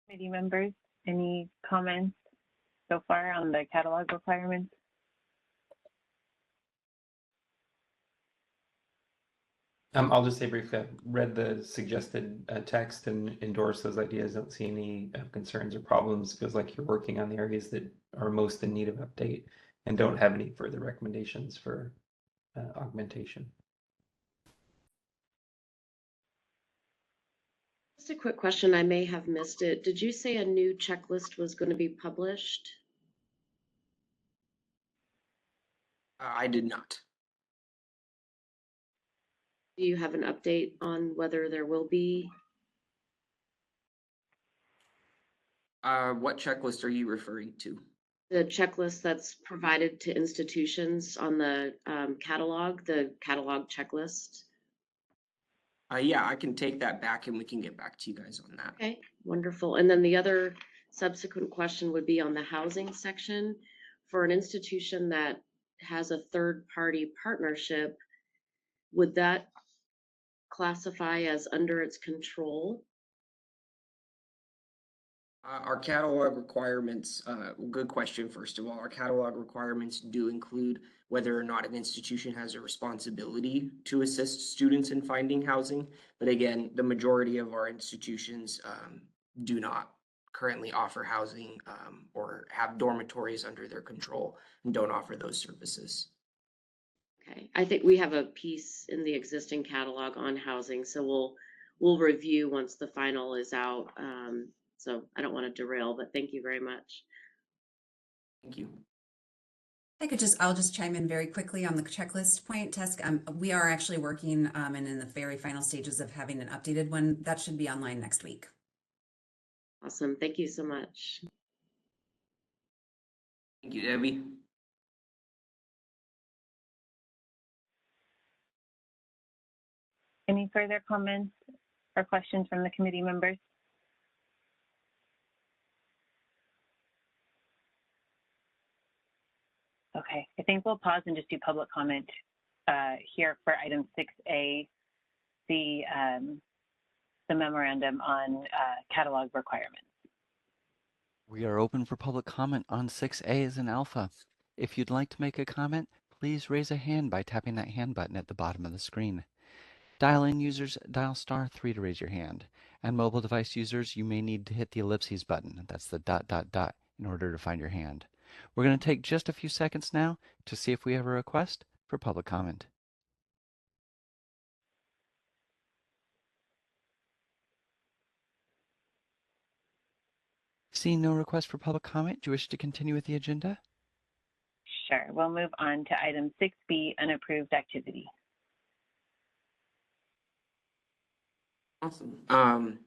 Committee members, any comments so far on the catalog requirements? I'll just say briefly, I've read the suggested text and endorse those ideas. Don't see any concerns or problems. Feels like you're working on the areas that are most in need of update and don't have any further recommendations for augmentation. Just a quick question, I may have missed it. Did you say a new checklist was going to be published? I did not. Do you have an update on whether there will be? What checklist are you referring to? The checklist that's provided to institutions on the catalog checklist? Yeah, I can take that back and we can get back to you guys on that. Okay, wonderful. And then the other subsequent question would be on the housing section. For an institution that has a third-party partnership, would that classify as under its control? Our catalog requirements, good question, first of all. Our catalog requirements do include whether or not an institution has a responsibility to assist students in finding housing. But again, the majority of our institutions do not currently offer housing or have dormitories under their control and don't offer those services. Okay, I think we have a piece in the existing catalog on housing, so we'll review once the final is out. So I don't want to derail, but thank you very much. Thank you. I'll just chime in very quickly on the checklist point, Tess. We are actually working and in the very final stages of having an updated one that should be online next week. Awesome. Thank you so much. Thank you, Debbie. Any further comments or questions from the committee members? Okay, I think we'll pause and just do public comment here for item 6A, the memorandum on catalog requirements. We are open for public comment on 6A as an alpha. If you'd like to make a comment, please raise a hand by tapping that hand button at the bottom of the screen. Dial-in users, dial *3 to raise your hand. And mobile device users, you may need to hit the ellipses button. That's the ... in order to find your hand. We're going to take just a few seconds now to see if we have a request for public comment. Seeing no request for public comment, do you wish to continue with the agenda? Sure, we'll move on to item 6B, unapproved activity. Awesome.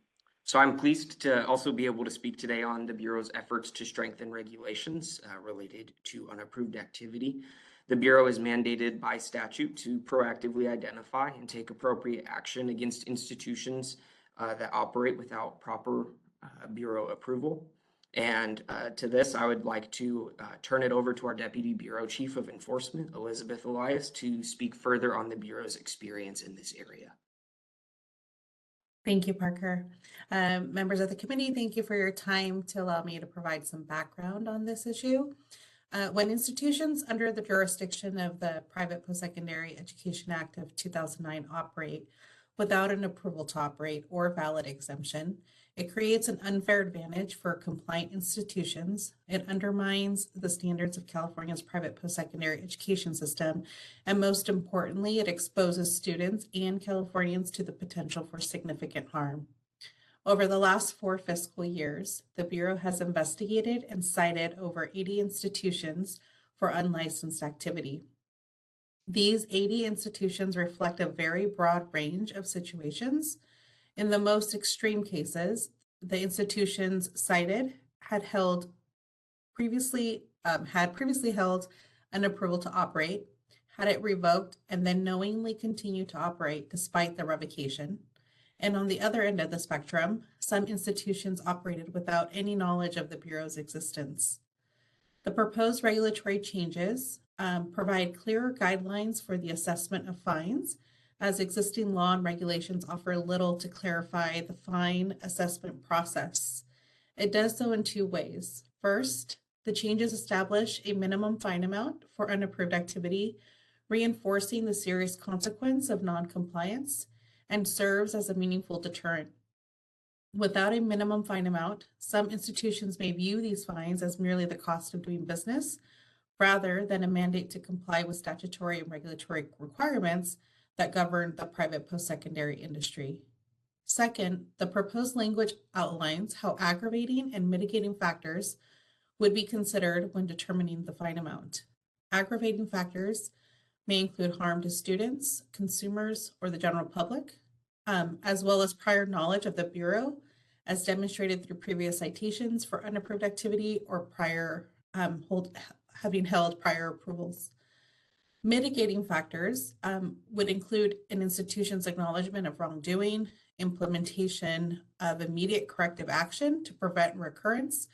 So I'm pleased to also be able to speak today on the Bureau's efforts to strengthen regulations related to unapproved activity. The Bureau is mandated by statute to proactively identify and take appropriate action against institutions that operate without proper Bureau approval. And to this, I would like to turn it over to our Deputy Bureau Chief of Enforcement, Elizabeth Elias, to speak further on the Bureau's experience in this area. Thank you, Parker. Members of the committee, thank you for your time to allow me to provide some background on this issue. When institutions under the jurisdiction of the Private Postsecondary Education Act of 2009 operate without an approval to operate or valid exemption, it creates an unfair advantage for compliant institutions. It undermines the standards of California's private post-secondary education system. And most importantly, it exposes students and Californians to the potential for significant harm. Over the last 4 fiscal years, the Bureau has investigated and cited over 80 institutions for unlicensed activity. These 80 institutions reflect a very broad range of situations. In the most extreme cases, the institutions cited had previously held an approval to operate, had it revoked, and then knowingly continued to operate despite the revocation. And on the other end of the spectrum, some institutions operated without any knowledge of the Bureau's existence. The proposed regulatory changes provide clearer guidelines for the assessment of fines, as existing law and regulations offer little to clarify the fine assessment process. It does so in two ways. First, the changes establish a minimum fine amount for unapproved activity, reinforcing the serious consequence of noncompliance, and serves as a meaningful deterrent. Without a minimum fine amount, some institutions may view these fines as merely the cost of doing business, rather than a mandate to comply with statutory and regulatory requirements that govern the private post-secondary industry. Second, the proposed language outlines how aggravating and mitigating factors would be considered when determining the fine amount. Aggravating factors may include harm to students, consumers, or the general public, as well as prior knowledge of the Bureau, as demonstrated through previous citations for unapproved activity or prior having held prior approvals. Mitigating factors would include an institution's acknowledgement of wrongdoing, implementation of immediate corrective action to prevent recurrence,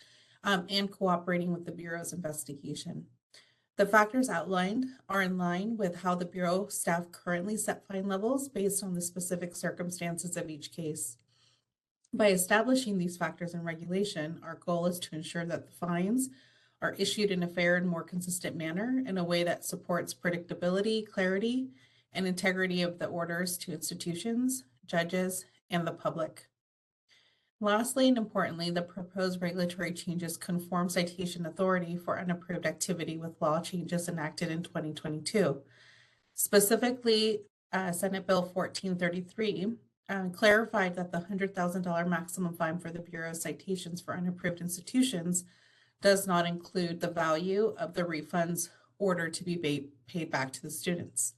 and cooperating with the Bureau's investigation. The factors outlined are in line with how the Bureau staff currently set fine levels based on the specific circumstances of each case. By establishing these factors in regulation, our goal is to ensure that the fines are issued in a fair and more consistent manner in a way that supports predictability, clarity, and integrity of the orders to institutions, judges, and the public. Lastly, and importantly, the proposed regulatory changes conform citation authority for unapproved activity with law changes enacted in 2022. Specifically, Senate Bill 1433 clarified that the $100,000 maximum fine for the Bureau's citations for unapproved institutions does not include the value of the refunds ordered to be paid back to the students.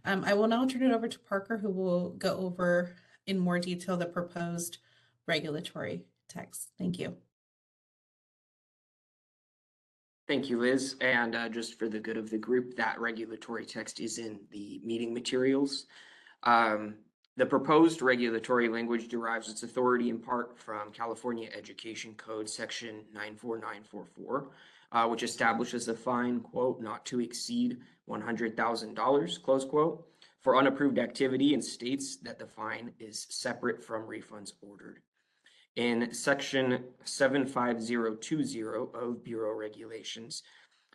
I will now turn it over to Parker, who will go over in more detail the proposed regulatory text. Thank you. Thank you, Liz. And just for the good of the group, that regulatory text is in the meeting materials. The proposed regulatory language derives its authority in part from California Education Code section 94944, which establishes a fine, quote, not to exceed $100,000, close quote, for unapproved activity, and states that the fine is separate from refunds ordered. In section 75020 of Bureau regulations,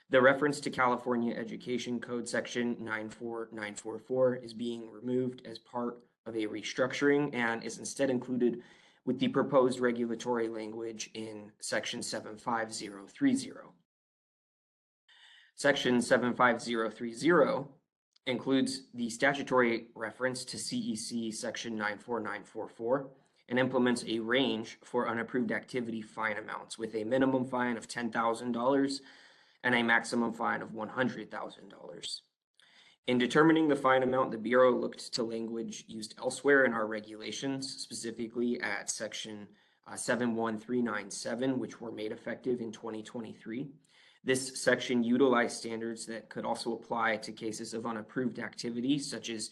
the reference to California Education Code section 94944 is being removed as part of a restructuring and is instead included with the proposed regulatory language in section 75030. Section 75030 includes the statutory reference to CEC section 94944 and implements a range for unapproved activity fine amounts with a minimum fine of $10,000 and a maximum fine of $100,000. In determining the fine amount, the Bureau looked to language used elsewhere in our regulations, specifically at section 71397, which were made effective in 2023. This section utilized standards that could also apply to cases of unapproved activity, such as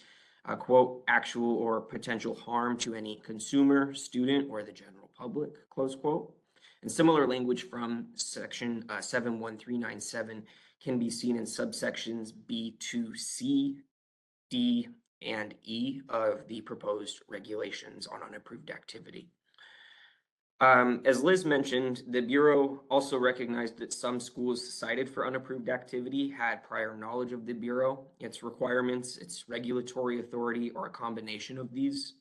quote, actual or potential harm to any consumer, student, or the general public, close quote. And similar language from section 71397 can be seen in subsections B2C, D, and E of the proposed regulations on unapproved activity. As Liz mentioned, the Bureau also recognized that some schools cited for unapproved activity had prior knowledge of the Bureau, its requirements, its regulatory authority, or a combination of these.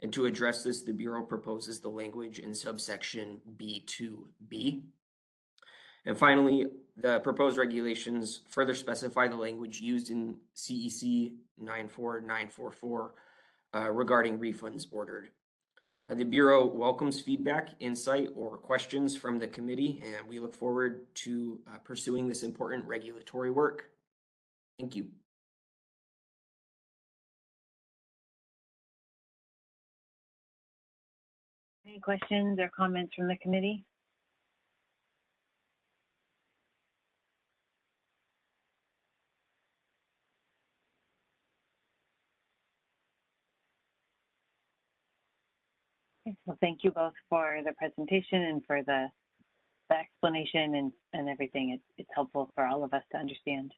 And to address this, the Bureau proposes the language in subsection B2B. And finally, the proposed regulations further specify the language used in CEC 94944 regarding refunds ordered. The Bureau welcomes feedback, insight, or questions from the committee, and we look forward to pursuing this important regulatory work. Thank you. Any questions or comments from the committee? Okay, so thank you both for the presentation and for the explanation and everything. It's helpful for all of us to understand.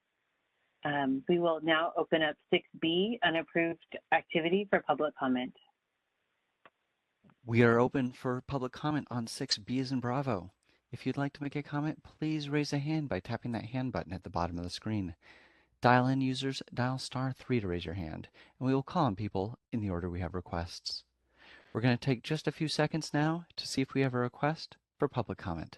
We will now open up 6B, unapproved activity, for public comment. We are open for public comment on 6B as in Bravo. If you'd like to make a comment, please raise a hand by tapping that hand button at the bottom of the screen. Dial-in users, dial *3 to raise your hand, and we will call on people in the order we have requests. We're going to take just a few seconds now to see if we have a request for public comment.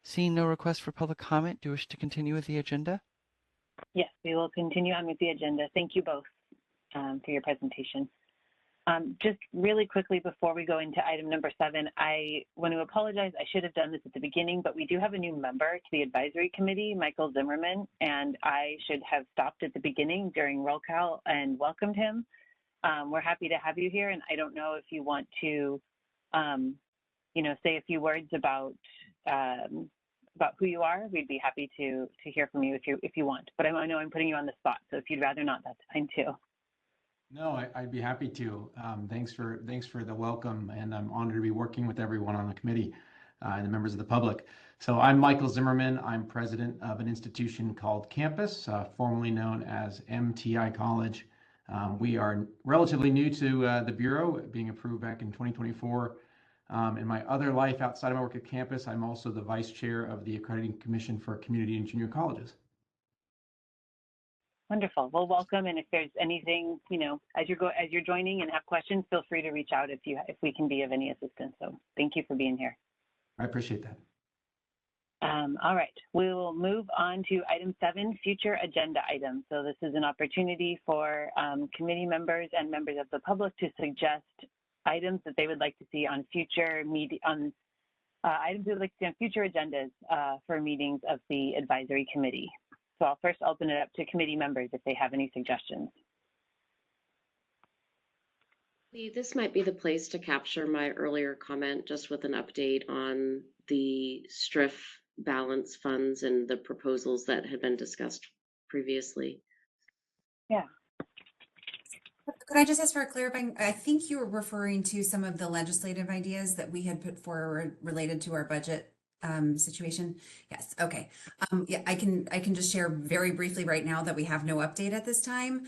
Seeing no request for public comment, do you wish to continue with the agenda? Yes, we will continue on with the agenda. Thank you both for your presentation. Just really quickly before we go into item number 7, I want to apologize. I should have done this at the beginning, but we do have a new member to the advisory committee, Michael Zimmerman, and I should have stopped at the beginning during roll call and welcomed him. We're happy to have you here, and I don't know if you want to, say a few words about who you are. We'd be happy to hear from you if you want. But I know I'm putting you on the spot, so if you'd rather not, that's fine too. No, I'd be happy to. Thanks for the welcome, and I'm honored to be working with everyone on the committee and the members of the public. So I'm Michael Zimmerman. I'm president of an institution called Campus, formerly known as MTI College. We are relatively new to the Bureau, being approved back in 2024. In my other life outside of my work at Campus, I'm also the vice chair of the Accrediting Commission for Community and Junior Colleges. Wonderful. Well, welcome. And if there's anything, as you're joining and have questions, feel free to reach out if we can be of any assistance. So thank you for being here. I appreciate that. All right, we will move on to item 7, future agenda items. So this is an opportunity for committee members and members of the public to suggest items that they would like to see on future items they would like to see on future agendas for meetings of the advisory committee. So I'll first open it up to committee members if they have any suggestions. This might be the place to capture my earlier comment just with an update on the STRIF balance funds and the proposals that had been discussed previously. Yeah. Could I just ask for a clarifying? I think you were referring to some of the legislative ideas that we had put forward related to our budget situation. Yes. Okay. Yeah, I can just share very briefly right now that we have no update at this time,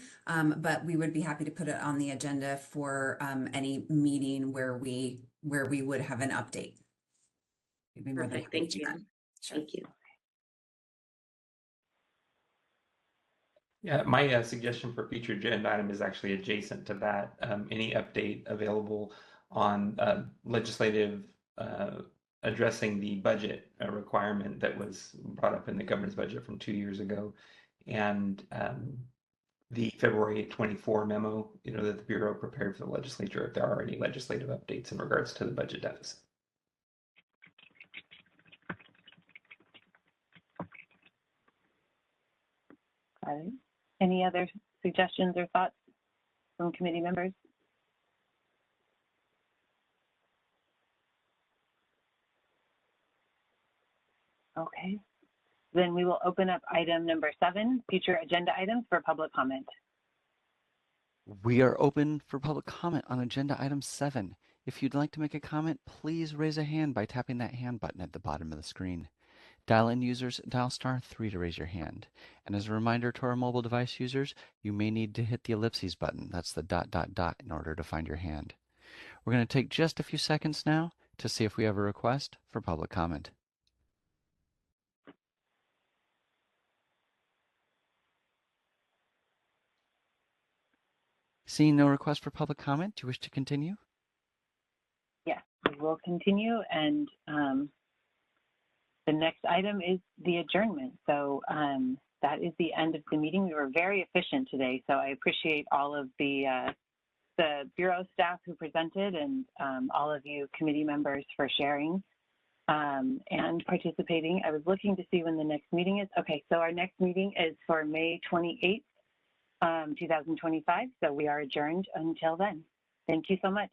but we would be happy to put it on the agenda for any meeting where we would have an update. Perfect. Thank you. Sure. Thank you. Yeah, my suggestion for future agenda item is actually adjacent to that. Any update available on legislative addressing the budget requirement that was brought up in the governor's budget from 2 years ago, and the February 24 memo, that the Bureau prepared for the legislature, if there are any legislative updates in regards to the budget deficit. Any other suggestions or thoughts from committee members? Okay, then we will open up item number 7, future agenda items for public comment. We are open for public comment on agenda item 7. If you'd like to make a comment, please raise a hand by tapping that hand button at the bottom of the screen. Dial-in users, dial *3 to raise your hand. And as a reminder to our mobile device users, you may need to hit the ellipses button. That's the ... in order to find your hand. We're going to take just a few seconds now to see if we have a request for public comment. Seeing no request for public comment, do you wish to continue? Yes, we will continue, and the next item is the adjournment. So that is the end of the meeting. We were very efficient today, so I appreciate all of the Bureau staff who presented and all of you committee members for sharing and participating. I was looking to see when the next meeting is. Okay, so our next meeting is for May 28th, 2025. So we are adjourned until then. Thank you so much.